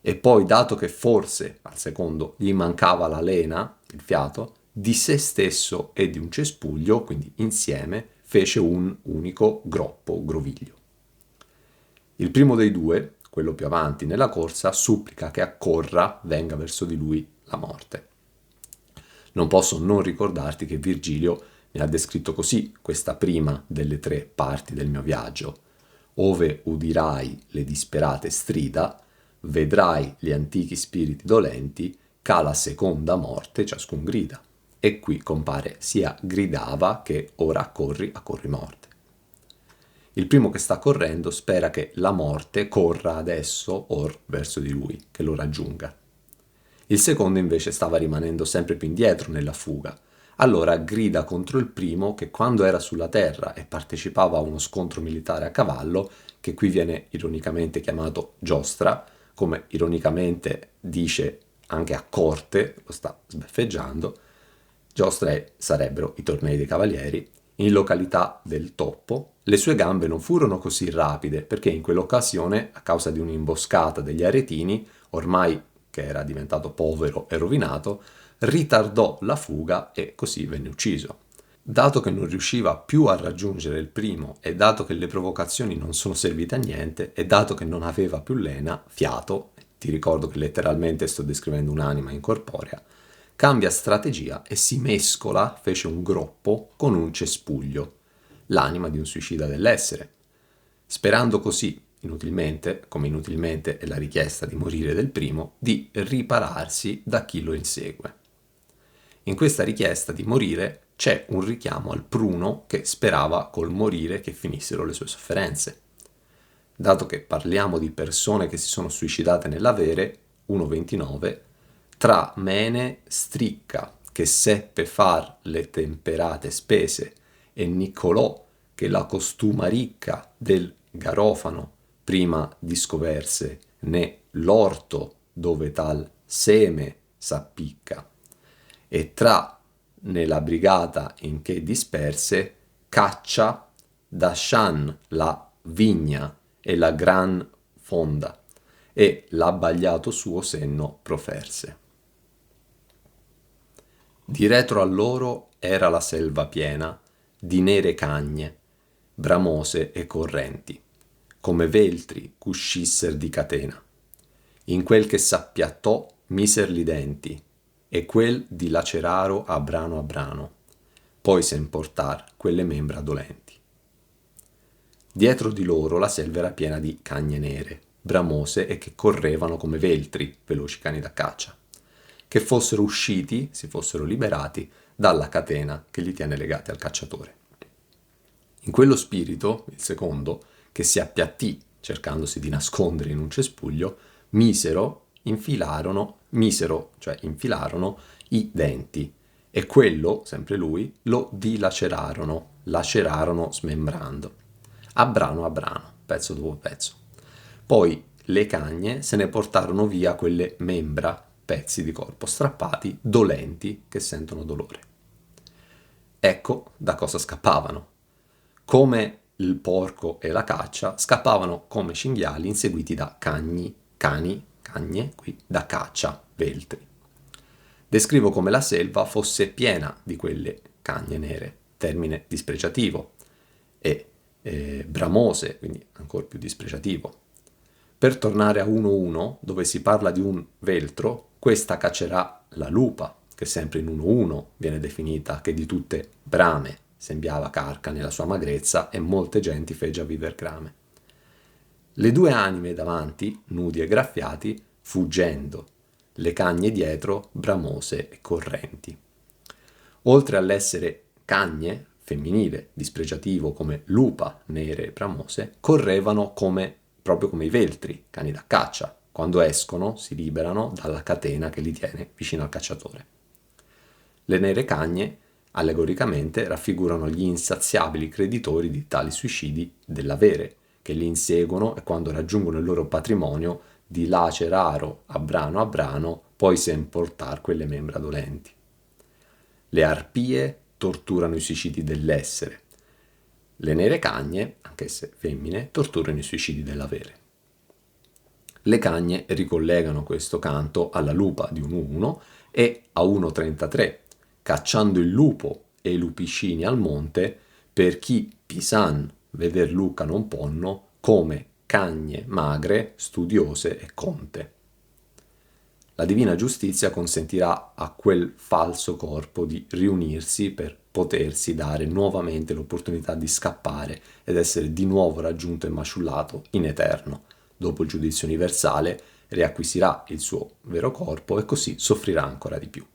E poi, dato che forse al secondo gli mancava la lena, il fiato, di se stesso e di un cespuglio, quindi insieme, fece un unico groppo groviglio. Il primo dei due, quello più avanti nella corsa, supplica che accorra, venga verso di lui la morte. Non posso non ricordarti che Virgilio mi ha descritto così questa prima delle 3 parti del mio viaggio. Ove udirai le disperate strida, vedrai gli antichi spiriti dolenti, ch'à la seconda morte ciascun grida. E qui compare sia gridava che ora accorri morte. Il primo che sta correndo spera che la morte corra adesso or verso di lui, che lo raggiunga. Il secondo invece stava rimanendo sempre più indietro nella fuga. Allora grida contro il primo che quando era sulla terra e partecipava a uno scontro militare a cavallo, che qui viene ironicamente chiamato giostra, come ironicamente dice anche a corte, lo sta sbeffeggiando, giostra sarebbero i tornei dei cavalieri, in località del Toppo, le sue gambe non furono così rapide perché in quell'occasione, a causa di un'imboscata degli aretini, ormai che era diventato povero e rovinato, ritardò la fuga e così venne ucciso. Dato che non riusciva più a raggiungere il primo e dato che le provocazioni non sono servite a niente e dato che non aveva più lena, fiato, ti ricordo che letteralmente sto descrivendo un'anima incorporea, cambia strategia e si mescola, fece un groppo con un cespuglio, l'anima di un suicida dell'essere, sperando così inutilmente, come inutilmente è la richiesta di morire del primo, di ripararsi da chi lo insegue. In questa richiesta di morire c'è un richiamo al pruno che sperava col morire che finissero le sue sofferenze. Dato che parliamo di persone che si sono suicidate nell'avere, 1.29, tra Mene stricca che seppe far le temperate spese e Niccolò che la costuma ricca del Garofano prima discoverse né l'orto dove tal seme s'appicca, e tra nella brigata in che disperse caccia da Shan la vigna e la gran fonda, e l'abbagliato suo senno proferse. Di retro a loro era la selva piena di nere cagne, bramose e correnti, come veltri c'uscisser di catena. In quel che s'appiattò miser li denti, e quel dilaceraro a brano, poi sen portar quelle membra dolenti. Dietro di loro la selva era piena di cagne nere, bramose e che correvano come veltri, veloci cani da caccia, che fossero usciti, si fossero liberati, dalla catena che li tiene legati al cacciatore. In quello spirito, il secondo, che si appiattì cercandosi di nascondere in un cespuglio, infilarono i denti, e quello, sempre lui, lo lacerarono smembrando, a brano, pezzo dopo pezzo. Poi le cagne se ne portarono via quelle membra, pezzi di corpo strappati, dolenti, che sentono dolore. Ecco da cosa scappavano. Come il porco e la caccia, scappavano come cinghiali inseguiti da cagne, qui, da caccia, veltri. Descrivo come la selva fosse piena di quelle cagne nere, termine dispregiativo, e bramose, quindi ancora più dispregiativo. Per tornare a 1.1, dove si parla di un veltro, questa caccerà la lupa, che sempre in 1.1 viene definita che di tutte brame sembiava carca nella sua magrezza e molte genti fece a viver grame. Le due anime davanti, nudi e graffiati, fuggendo, le cagne dietro, bramose e correnti. Oltre all'essere cagne, femminile, dispregiativo come lupa, nere e bramose, correvano proprio come i veltri, cani da caccia, quando escono, si liberano dalla catena che li tiene vicino al cacciatore. Le nere cagne, allegoricamente, raffigurano gli insaziabili creditori di tali suicidi dell'avere, che li inseguono e quando raggiungono il loro patrimonio dilaceraro a brano, poi sen portar quelle membra dolenti. Le arpie torturano i suicidi dell'essere. Le nere cagne, anch'esse femmine, torturano i suicidi dell'avere. Le cagne ricollegano questo canto alla lupa di 1.1 e a 1.33, cacciando il lupo e i lupicini al monte, per chi pisan veder luca non ponno, come cagne magre, studiose e conte. La divina giustizia consentirà a quel falso corpo di riunirsi per potersi dare nuovamente l'opportunità di scappare ed essere di nuovo raggiunto e maciullato in eterno. Dopo il giudizio universale riacquisirà il suo vero corpo e così soffrirà ancora di più.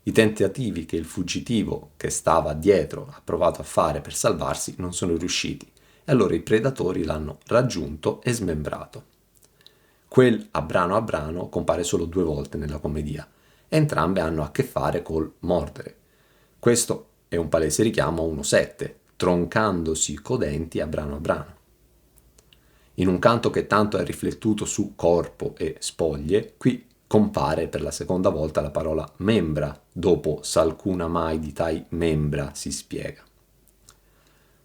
I tentativi che il fuggitivo che stava dietro ha provato a fare per salvarsi non sono riusciti e allora i predatori l'hanno raggiunto e smembrato. Quel a brano compare solo 2 volte nella commedia. Entrambe hanno a che fare col mordere. Questo è un palese richiamo a 1.7, troncandosi codenti a brano. In un canto che tanto è riflettuto su corpo e spoglie, qui compare per la seconda volta la parola membra, dopo s'alcuna mai di tai membra si spiega.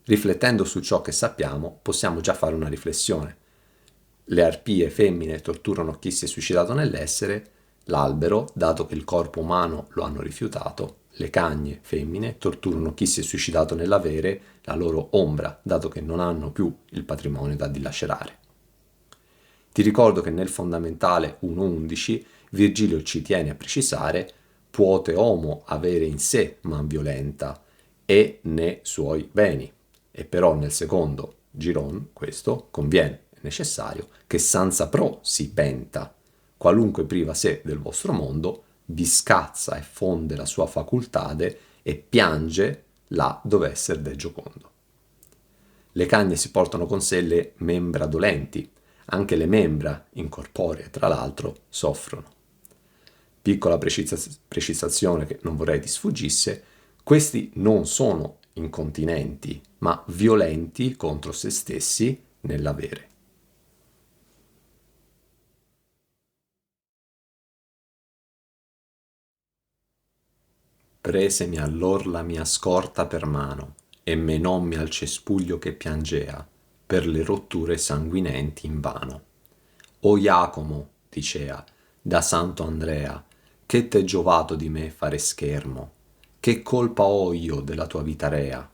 Riflettendo su ciò che sappiamo, possiamo già fare una riflessione. Le arpie femmine torturano chi si è suicidato nell'essere, l'albero, dato che il corpo umano lo hanno rifiutato, le cagne femmine torturano chi si è suicidato nell'avere, la loro ombra, dato che non hanno più il patrimonio da dilacerare. Ti ricordo che nel fondamentale 1.11 Virgilio ci tiene a precisare «Puote homo avere in sé man violenta e ne suoi beni», e però nel secondo giron questo conviene necessario che senza pro si penta, qualunque priva sé del vostro mondo, vi scazza e fonde la sua facultade e piange là dove esser de giocondo. Le cagne si portano con sé le membra dolenti, anche le membra incorporee, tra l'altro, soffrono. Piccola precisazione che non vorrei ti sfuggisse, questi non sono incontinenti, ma violenti contro se stessi nell'avere. Presemi allor la mia scorta per mano e menommi al cespuglio che piangea per le rotture sanguinenti invano. O Iacomo, dicea, da Santo Andrea, che t'è giovato di me fare schermo? Che colpa ho io della tua vita rea?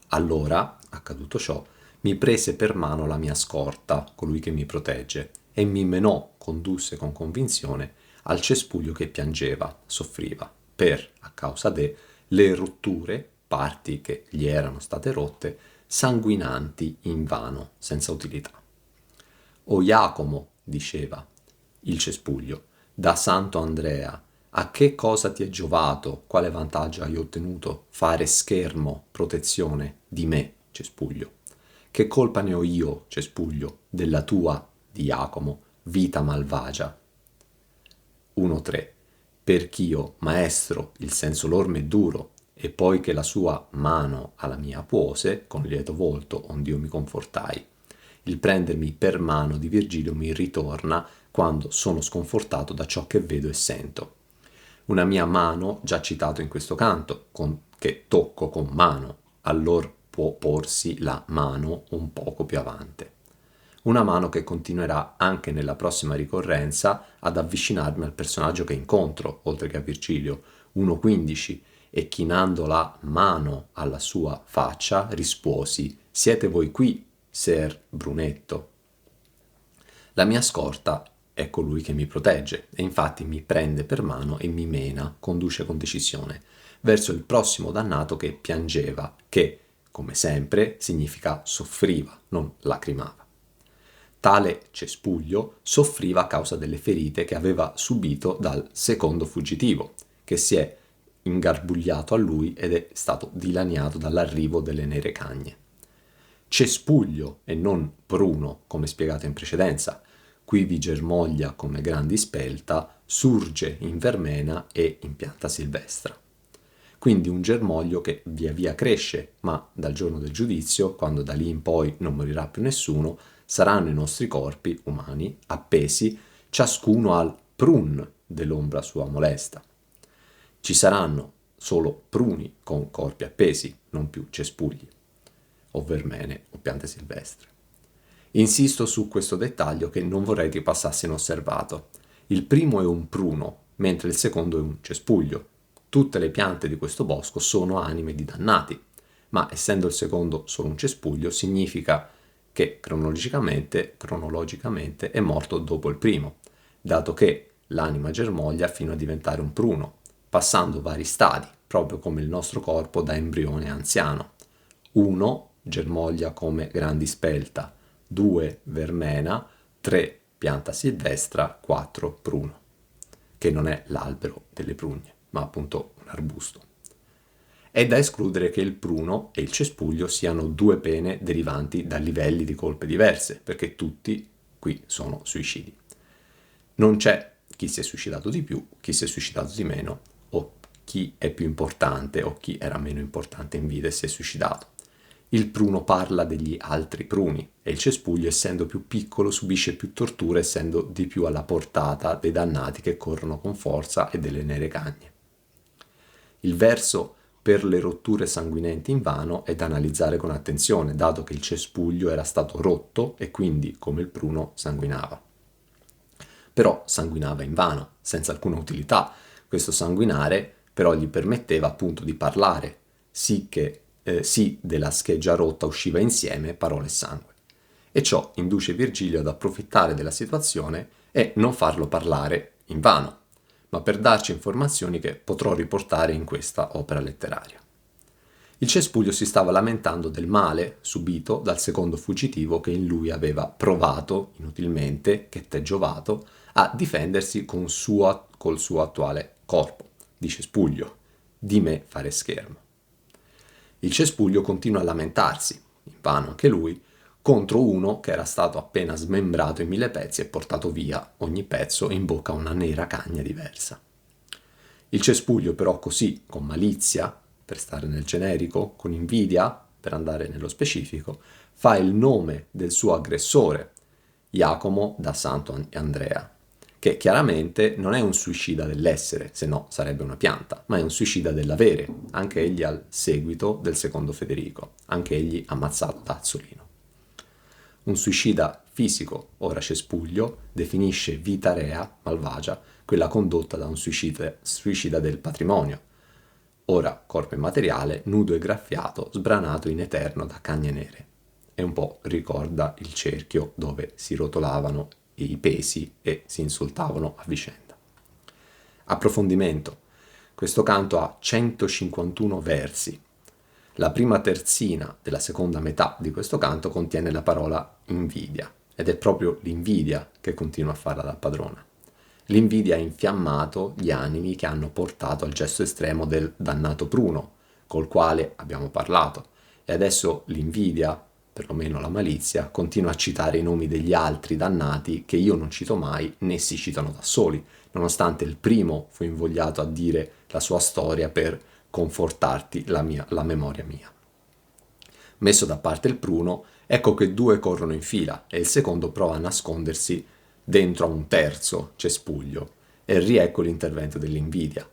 Allora, accaduto ciò, mi prese per mano la mia scorta, colui che mi protegge, e mi menò, condusse con convinzione, al cespuglio che piangeva, soffriva, per, a causa le rotture, parti che gli erano state rotte, sanguinanti invano, senza utilità. O Iacomo, diceva il cespuglio, da Santo Andrea, a che cosa ti è giovato, quale vantaggio hai ottenuto fare schermo, protezione di me, cespuglio? Che colpa ne ho io, cespuglio, della tua, di Iacomo, vita malvagia? 1.3. Perch'io, maestro, il senso l'orme è duro, e poi che la sua mano alla mia puose, con lieto volto, ond'io mi confortai. Il prendermi per mano di Virgilio mi ritorna quando sono sconfortato da ciò che vedo e sento. Una mia mano, già citato in questo canto, che tocco con mano, allor può porsi la mano un poco più avanti. Una mano che continuerà anche nella prossima ricorrenza ad avvicinarmi al personaggio che incontro, oltre che a Virgilio, 1.15, e chinando la mano alla sua faccia risposi: siete voi qui, Ser Brunetto? La mia scorta è colui che mi protegge e infatti mi prende per mano e mi mena, conduce con decisione, verso il prossimo dannato che piangeva, che, come sempre, significa soffriva, non lacrimava. Tale cespuglio soffriva a causa delle ferite che aveva subito dal secondo fuggitivo, che si è ingarbugliato a lui ed è stato dilaniato dall'arrivo delle nere cagne. Cespuglio e non pruno, come spiegato in precedenza, qui vi germoglia come grandi spelta, surge in vermena e in pianta silvestra. Quindi un germoglio che via via cresce, ma dal giorno del giudizio, quando da lì in poi non morirà più nessuno, saranno i nostri corpi umani appesi ciascuno al prun dell'ombra sua molesta. Ci saranno solo pruni con corpi appesi, non più cespugli, o vermene o piante silvestre. Insisto su questo dettaglio che non vorrei che passasse inosservato. Il primo è un pruno, mentre il secondo è un cespuglio. Tutte le piante di questo bosco sono anime di dannati, ma essendo il secondo solo un cespuglio significa che cronologicamente è morto dopo il primo, dato che l'anima germoglia fino a diventare un pruno, passando vari stadi, proprio come il nostro corpo da embrione anziano. 1 germoglia come grandi spelta, 2 vermena, 3 pianta silvestra, 4 pruno, che non è l'albero delle prugne, ma appunto un arbusto. È da escludere che il pruno e il cespuglio siano due pene derivanti da livelli di colpe diverse, perché tutti qui sono suicidi. Non c'è chi si è suicidato di più, chi si è suicidato di meno, o chi è più importante o chi era meno importante in vita e si è suicidato. Il pruno parla degli altri pruni e il cespuglio, essendo più piccolo, subisce più torture, essendo di più alla portata dei dannati che corrono con forza e delle nere cagne. Il verso per le rotture sanguinenti invano è da analizzare con attenzione, dato che il cespuglio era stato rotto e quindi, come il pruno, sanguinava. Però sanguinava invano, senza alcuna utilità. Questo sanguinare però gli permetteva appunto di parlare, sì che sì della scheggia rotta usciva insieme parole e sangue. E ciò induce Virgilio ad approfittare della situazione e non farlo parlare invano, ma per darci informazioni che potrò riportare in questa opera letteraria. Il cespuglio si stava lamentando del male subito dal secondo fuggitivo che in lui aveva provato, inutilmente, che t'è giovato, a difendersi col suo attuale corpo. Di cespuglio, di me fare schermo. Il cespuglio continua a lamentarsi, in vano anche lui, contro uno che era stato appena smembrato in 1000 pezzi e portato via ogni pezzo in bocca a una nera cagna diversa. Il cespuglio però così, con malizia, per stare nel generico, con invidia, per andare nello specifico, fa il nome del suo aggressore, Jacomo da Santo Andrea, che chiaramente non è un suicida dell'essere, se no sarebbe una pianta, ma è un suicida dell'avere, anche egli al seguito del secondo Federico, anche egli ammazzato da Azzolino. Un suicida fisico, ora cespuglio, definisce vita rea, malvagia, quella condotta da un suicida del patrimonio, ora corpo immateriale, nudo e graffiato, sbranato in eterno da cagne nere. E un po' ricorda il cerchio dove si rotolavano i pesi e si insultavano a vicenda. Approfondimento. Questo canto ha 151 versi. La prima terzina della seconda metà di questo canto contiene la parola invidia, ed è proprio l'invidia che continua a farla da padrona. L'invidia ha infiammato gli animi che hanno portato al gesto estremo del dannato pruno, col quale abbiamo parlato, e adesso l'invidia, perlomeno la malizia, continua a citare i nomi degli altri dannati che io non cito mai né si citano da soli, nonostante il primo fu invogliato a dire la sua storia per confortarti la memoria mia. Messo da parte il pruno, ecco che due corrono in fila e il secondo prova a nascondersi dentro a un terzo cespuglio e riecco l'intervento dell'invidia.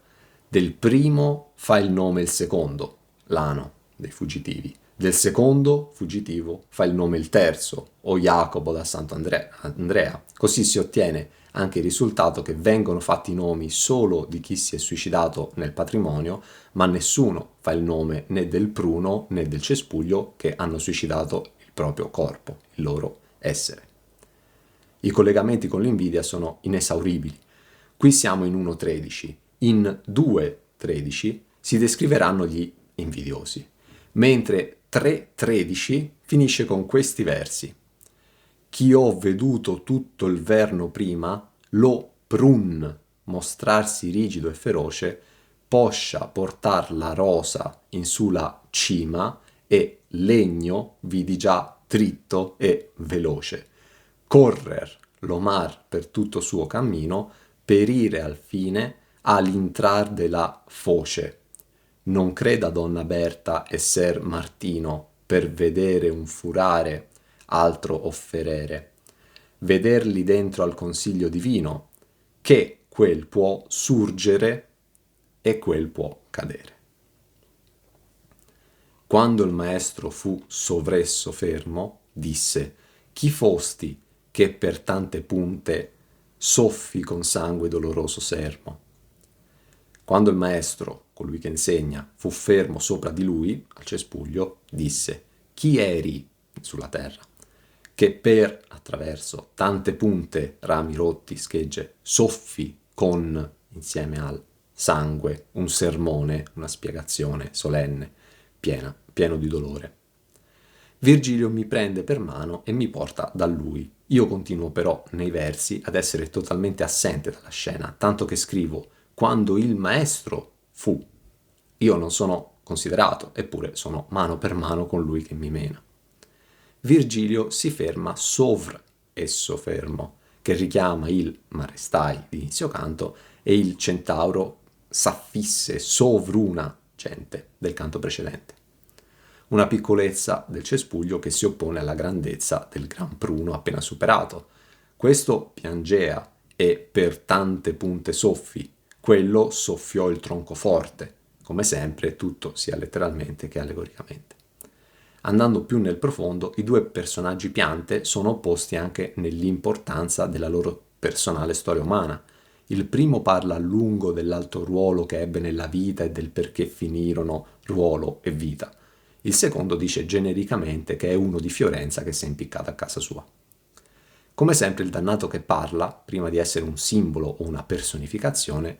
Del primo fa il nome il secondo, l'ano dei fuggitivi. Del secondo fuggitivo fa il nome il terzo, o Jacopo da Santo Andrea. Così si ottiene anche il risultato che vengono fatti i nomi solo di chi si è suicidato nel patrimonio, ma nessuno fa il nome né del pruno né del cespuglio che hanno suicidato il proprio corpo, il loro essere. I collegamenti con l'invidia sono inesauribili. Qui siamo in 1.13, in 2.13 si descriveranno gli invidiosi, mentre 3.13 finisce con questi versi. Chi ho veduto tutto il verno prima, lo prun mostrarsi rigido e feroce, poscia portar la rosa in su la cima e legno vidi già dritto e veloce. Correr lo mar per tutto suo cammino, perire al fine all'intrar della foce. Non creda donna Berta e ser Martino per vedere un furare altro offerere, vederli dentro al consiglio divino, che quel può surgere e quel può cadere. Quando il maestro fu sovresso fermo, disse: chi fosti che per tante punte soffi con sangue doloroso sermo? Quando il maestro, colui che insegna, fu fermo sopra di lui, al cespuglio, disse: chi eri sulla terra? Che per, attraverso tante punte, rami rotti, schegge, soffi con, insieme al sangue, un sermone, una spiegazione solenne, pieno di dolore. Virgilio mi prende per mano e mi porta da lui. Io continuo però nei versi ad essere totalmente assente dalla scena, tanto che scrivo quando il maestro fu. Io non sono considerato, eppure sono mano per mano con lui che mi mena. Virgilio si ferma sovra esso fermo, che richiama il marestai di inizio canto e il centauro s'affisse sovruna gente del canto precedente. Una piccolezza del cespuglio che si oppone alla grandezza del gran pruno appena superato. Questo piangea e per tante punte soffi, quello soffiò il tronco forte, come sempre tutto sia letteralmente che allegoricamente. Andando più nel profondo, i due personaggi piante sono opposti anche nell'importanza della loro personale storia umana. Il primo parla a lungo dell'alto ruolo che ebbe nella vita e del perché finirono ruolo e vita. Il secondo dice genericamente che è uno di Fiorenza che si è impiccato a casa sua. Come sempre il dannato che parla, prima di essere un simbolo o una personificazione,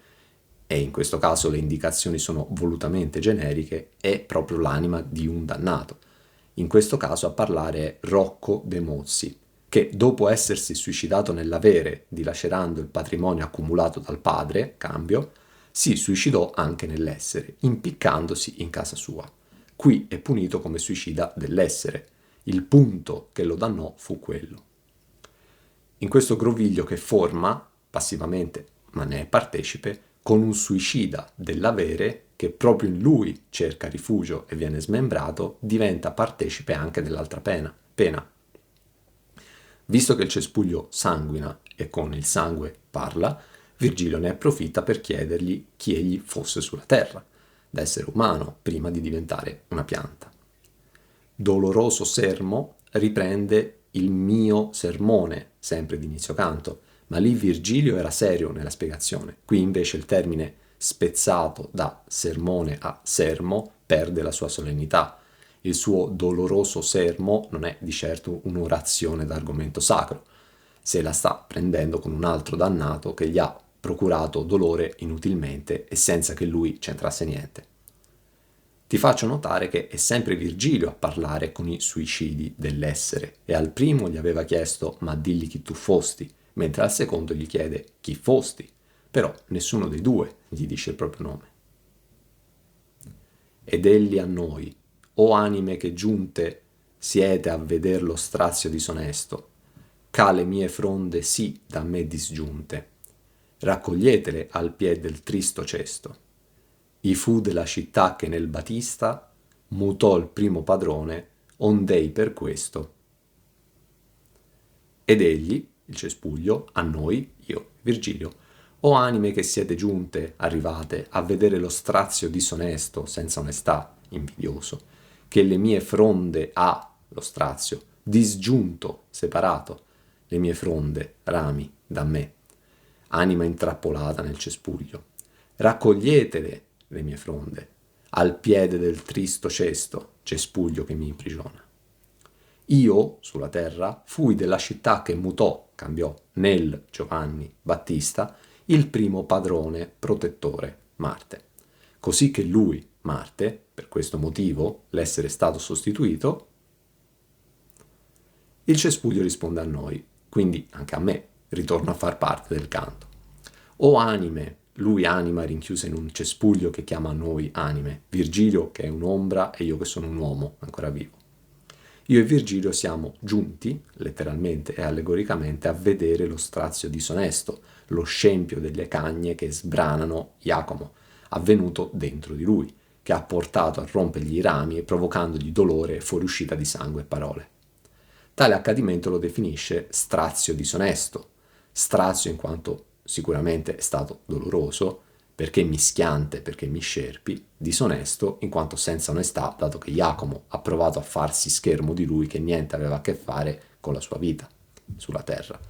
e in questo caso le indicazioni sono volutamente generiche, è proprio l'anima di un dannato. In questo caso a parlare è Rocco De Mozzi, che dopo essersi suicidato nell'avere, dilacerando il patrimonio accumulato dal padre, Cambio, si suicidò anche nell'essere, impiccandosi in casa sua. Qui è punito come suicida dell'essere. Il punto che lo dannò fu quello. In questo groviglio che forma, passivamente, ma ne è partecipe, con un suicida dell'avere che proprio in lui cerca rifugio e viene smembrato, diventa partecipe anche dell'altra pena. Visto che il cespuglio sanguina e con il sangue parla, Virgilio ne approfitta per chiedergli chi egli fosse sulla terra, da essere umano prima di diventare una pianta. Doloroso sermo riprende il mio sermone, sempre di inizio canto, ma lì Virgilio era serio nella spiegazione. Qui invece il termine spezzato da sermone a sermo perde la sua solennità. Il suo doloroso sermo non è di certo un'orazione d'argomento sacro, se la sta prendendo con un altro dannato che gli ha procurato dolore inutilmente e senza che lui c'entrasse niente. Ti faccio notare che è sempre Virgilio a parlare con i suicidi dell'essere e al primo gli aveva chiesto ma digli chi tu fosti, mentre al secondo gli chiede chi fosti, però nessuno dei due gli dice il proprio nome. Ed egli a noi, o anime che giunte siete a veder lo strazio disonesto, c'ha le mie fronde sì da me disgiunte, raccoglietele al pied del tristo cesto. I fu della città che nel Batista mutò il primo padrone, ond'ei per questo. Ed egli, il cespuglio, a noi, io, Virgilio, o anime che siete giunte, arrivate, a vedere lo strazio disonesto, senza onestà, invidioso, che le mie fronde ha, lo strazio, disgiunto, separato, le mie fronde, rami, da me, anima intrappolata nel cespuglio. Raccoglietele, le mie fronde, al piede del tristo cesto, cespuglio che mi imprigiona. Io, sulla terra, fui della città che mutò, cambiò, nel Giovanni Battista, il primo padrone protettore, Marte. Così che lui, Marte, per questo motivo, l'essere stato sostituito, il cespuglio risponde a noi, quindi anche a me, ritorno a far parte del canto. O anime, lui anima rinchiusa in un cespuglio che chiama noi anime, Virgilio che è un'ombra e io che sono un uomo ancora vivo. Io e Virgilio siamo giunti, letteralmente e allegoricamente, a vedere lo strazio disonesto, lo scempio delle cagne che sbranano Iacomo, avvenuto dentro di lui, che ha portato a rompergli i rami e provocandogli dolore e fuoriuscita di sangue e parole. Tale accadimento lo definisce strazio disonesto, strazio in quanto sicuramente è stato doloroso, perché mischiante, perché miscerpi, disonesto in quanto senza onestà, dato che Iacomo ha provato a farsi schermo di lui che niente aveva a che fare con la sua vita sulla terra,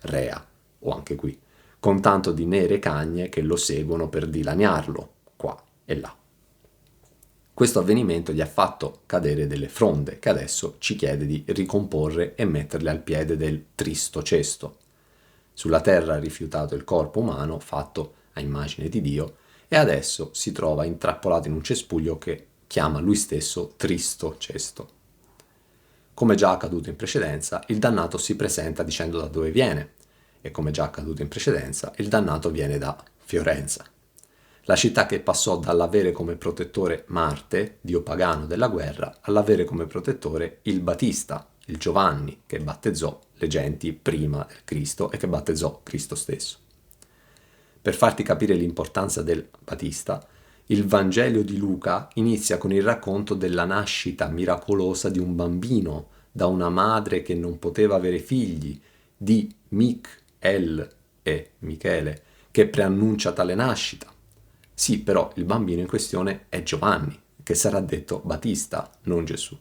rea, o anche qui, con tanto di nere cagne che lo seguono per dilaniarlo, qua e là. Questo avvenimento gli ha fatto cadere delle fronde che adesso ci chiede di ricomporre e metterle al piede del tristo cesto. Sulla terra ha rifiutato il corpo umano fatto a immagine di Dio e adesso si trova intrappolato in un cespuglio che chiama lui stesso tristo cesto. Come già accaduto in precedenza, il dannato si presenta dicendo da dove viene e come già accaduto in precedenza, il dannato viene da Fiorenza. La città che passò dall'avere come protettore Marte, dio pagano della guerra, all'avere come protettore il Batista, il Giovanni, che battezzò le genti prima del Cristo e che battezzò Cristo stesso. Per farti capire l'importanza del Batista, il Vangelo di Luca inizia con il racconto della nascita miracolosa di un bambino da una madre che non poteva avere figli, di Michael e Michele, che preannuncia tale nascita. Sì, però il bambino in questione è Giovanni, che sarà detto Battista, non Gesù.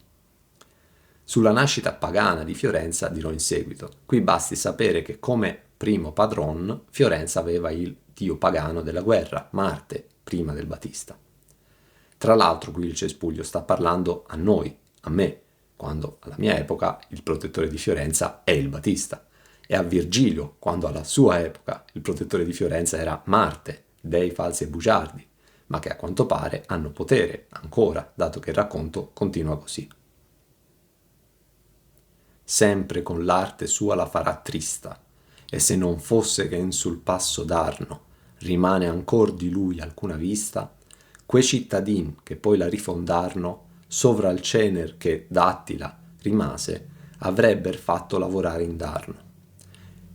Sulla nascita pagana di Fiorenza dirò in seguito. Qui basti sapere che come primo padron Fiorenza aveva il dio pagano della guerra, Marte, prima del Battista. Tra l'altro qui il cespuglio sta parlando a noi, a me, quando alla mia epoca il protettore di Fiorenza è il Battista, e a Virgilio, quando alla sua epoca il protettore di Fiorenza era Marte, dei falsi e bugiardi, ma che a quanto pare hanno potere ancora, dato che il racconto continua così. Sempre con l'arte sua la farà trista, e se non fosse che in sul passo d'Arno rimane ancor di lui alcuna vista, quei cittadin che poi la rifondarno, sovra il cener che d'Attila rimase, avrebber fatto lavorare in d'Arno.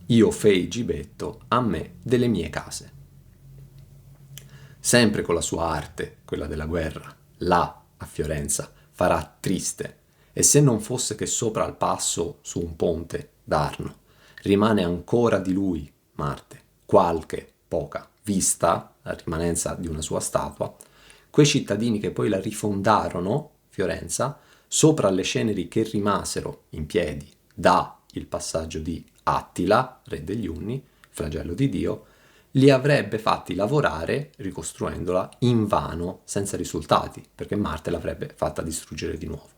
Io fei gibetto a me delle mie case. Sempre con la sua arte, quella della guerra, là, a Fiorenza, farà triste, e se non fosse che sopra al passo, su un ponte, d'Arno, rimane ancora di lui, Marte, qualche poca vista, la rimanenza di una sua statua, quei cittadini che poi la rifondarono, Fiorenza, sopra le ceneri che rimasero in piedi da il passaggio di Attila, re degli Unni, flagello di Dio, li avrebbe fatti lavorare, ricostruendola, invano, senza risultati, perché Marte l'avrebbe fatta distruggere di nuovo.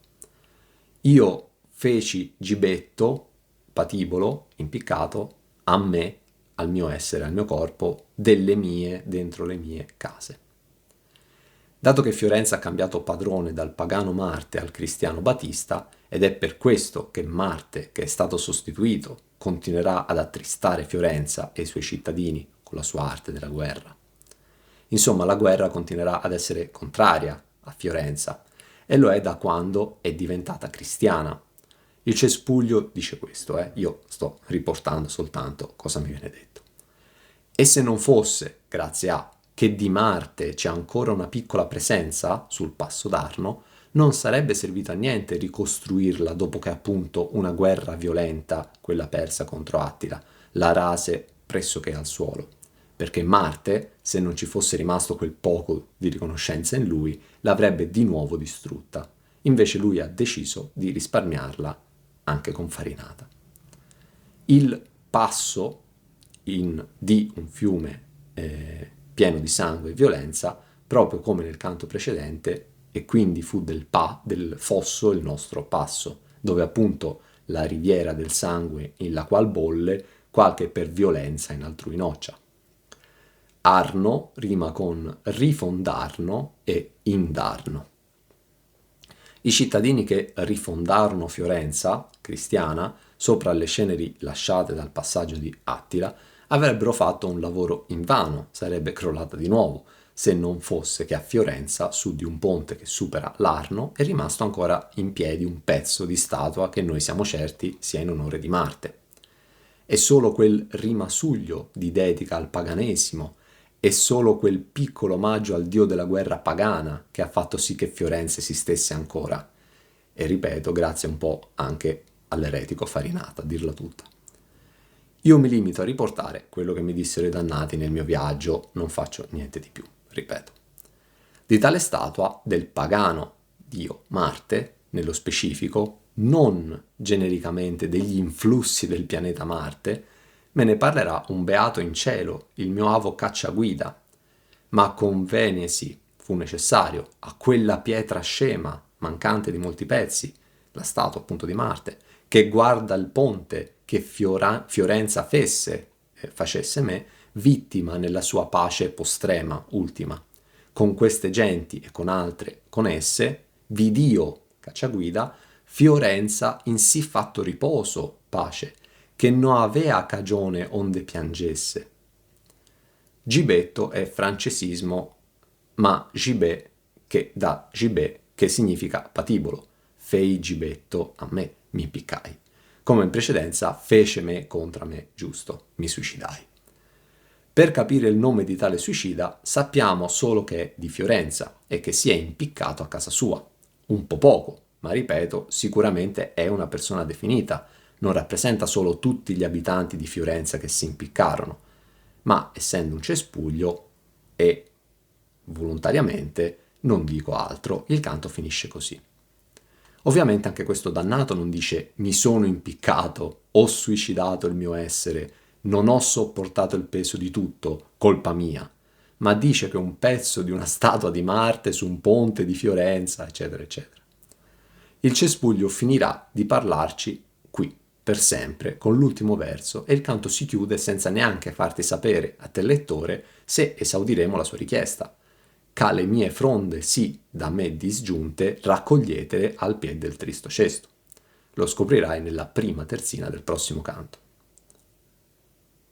Io feci gibetto, patibolo, impiccato, a me, al mio essere, al mio corpo, delle mie, dentro le mie case. Dato che Fiorenza ha cambiato padrone dal pagano Marte al cristiano Batista, ed è per questo che Marte, che è stato sostituito, continuerà ad attristare Fiorenza e i suoi cittadini con la sua arte della guerra. Insomma, la guerra continuerà ad essere contraria a Fiorenza, e lo è da quando è diventata cristiana. Il cespuglio dice questo, io sto riportando soltanto cosa mi viene detto. E se non fosse, grazie a che di Marte c'è ancora una piccola presenza sul passo d'Arno, non sarebbe servito a niente ricostruirla dopo che appunto una guerra violenta, quella persa contro Attila, la rase pressoché al suolo. Perché Marte, se non ci fosse rimasto quel poco di riconoscenza in lui, l'avrebbe di nuovo distrutta. Invece lui ha deciso di risparmiarla anche con farinata. Il passo di un fiume pieno di sangue e violenza, proprio come nel canto precedente, e quindi fu del fosso il nostro passo, dove appunto la riviera del sangue in la qual bolle, qualche per violenza in altrui noccia. Arno rima con rifondarno e indarno. I cittadini che rifondarono Fiorenza, cristiana, sopra le ceneri lasciate dal passaggio di Attila, avrebbero fatto un lavoro invano, sarebbe crollata di nuovo, se non fosse che a Fiorenza, su di un ponte che supera l'Arno, è rimasto ancora in piedi un pezzo di statua che noi siamo certi sia in onore di Marte. E solo quel rimasuglio di dedica al paganesimo, e solo quel piccolo omaggio al dio della guerra pagana che ha fatto sì che Fiorenza esistesse ancora. E ripeto, grazie un po' anche all'eretico Farinata, a dirla tutta. Io mi limito a riportare quello che mi dissero i dannati nel mio viaggio, non faccio niente di più, ripeto. Di tale statua del pagano dio Marte, nello specifico, non genericamente degli influssi del pianeta Marte, me ne parlerà un beato in cielo, il mio avo Cacciaguida, ma convenesi fu necessario a quella pietra scema, mancante di molti pezzi, la statua appunto di Marte, che guarda il ponte che Fiorenza facesse me, vittima nella sua pace postrema, ultima. Con queste genti e con altre, con esse, vidio, Cacciaguida, Fiorenza in sì fatto riposo, pace, che non avea cagione onde piangesse. Gibetto è francesismo, ma gibet che da gibet che significa patibolo. Fei gibetto a me, mi impiccai. Come in precedenza, fece me contra me, giusto, mi suicidai. Per capire il nome di tale suicida sappiamo solo che è di Fiorenza e che si è impiccato a casa sua. Un po' poco, ma ripeto, sicuramente è una persona definita, non rappresenta solo tutti gli abitanti di Fiorenza che si impiccarono, ma essendo un cespuglio e volontariamente, non dico altro, il canto finisce così. Ovviamente anche questo dannato non dice mi sono impiccato, ho suicidato il mio essere, non ho sopportato il peso di tutto, colpa mia, ma dice che un pezzo di una statua di Marte su un ponte di Fiorenza, eccetera, eccetera. Il cespuglio finirà di parlarci qui, per sempre con l'ultimo verso e il canto si chiude senza neanche farti sapere a te lettore se esaudiremo la sua richiesta. Ca le mie fronde sì da me disgiunte raccoglietele al piede del tristo cesto. Lo scoprirai nella prima terzina del prossimo canto.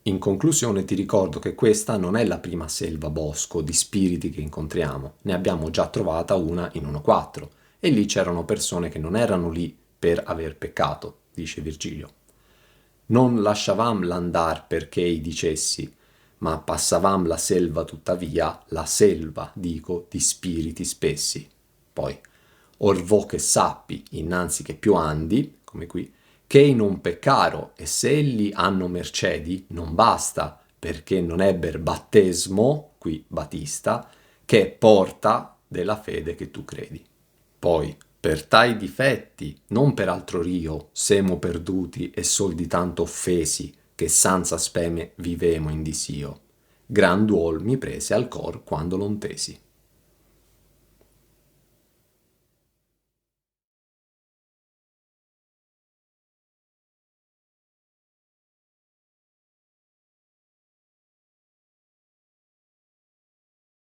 In conclusione ti ricordo che questa non è la prima selva bosco di spiriti che incontriamo, ne abbiamo già trovata una in 1.4 e lì c'erano persone che non erano lì per aver peccato, dice Virgilio. Non lasciavam l'andar perché i dicessi, ma passavam la selva tuttavia, la selva, dico, di spiriti spessi. Poi, or vo che sappi, innanzi che più andi, come qui, che i non peccaro, e se elli hanno mercedi, non basta, perché non ebber battesmo, qui Battista, che è porta della fede che tu credi. Poi, per tai difetti, non per altro rio, semo perduti e sol di tanto offesi, che senza speme vivemo in disio. Gran duol mi prese al cor quando l'ontesi.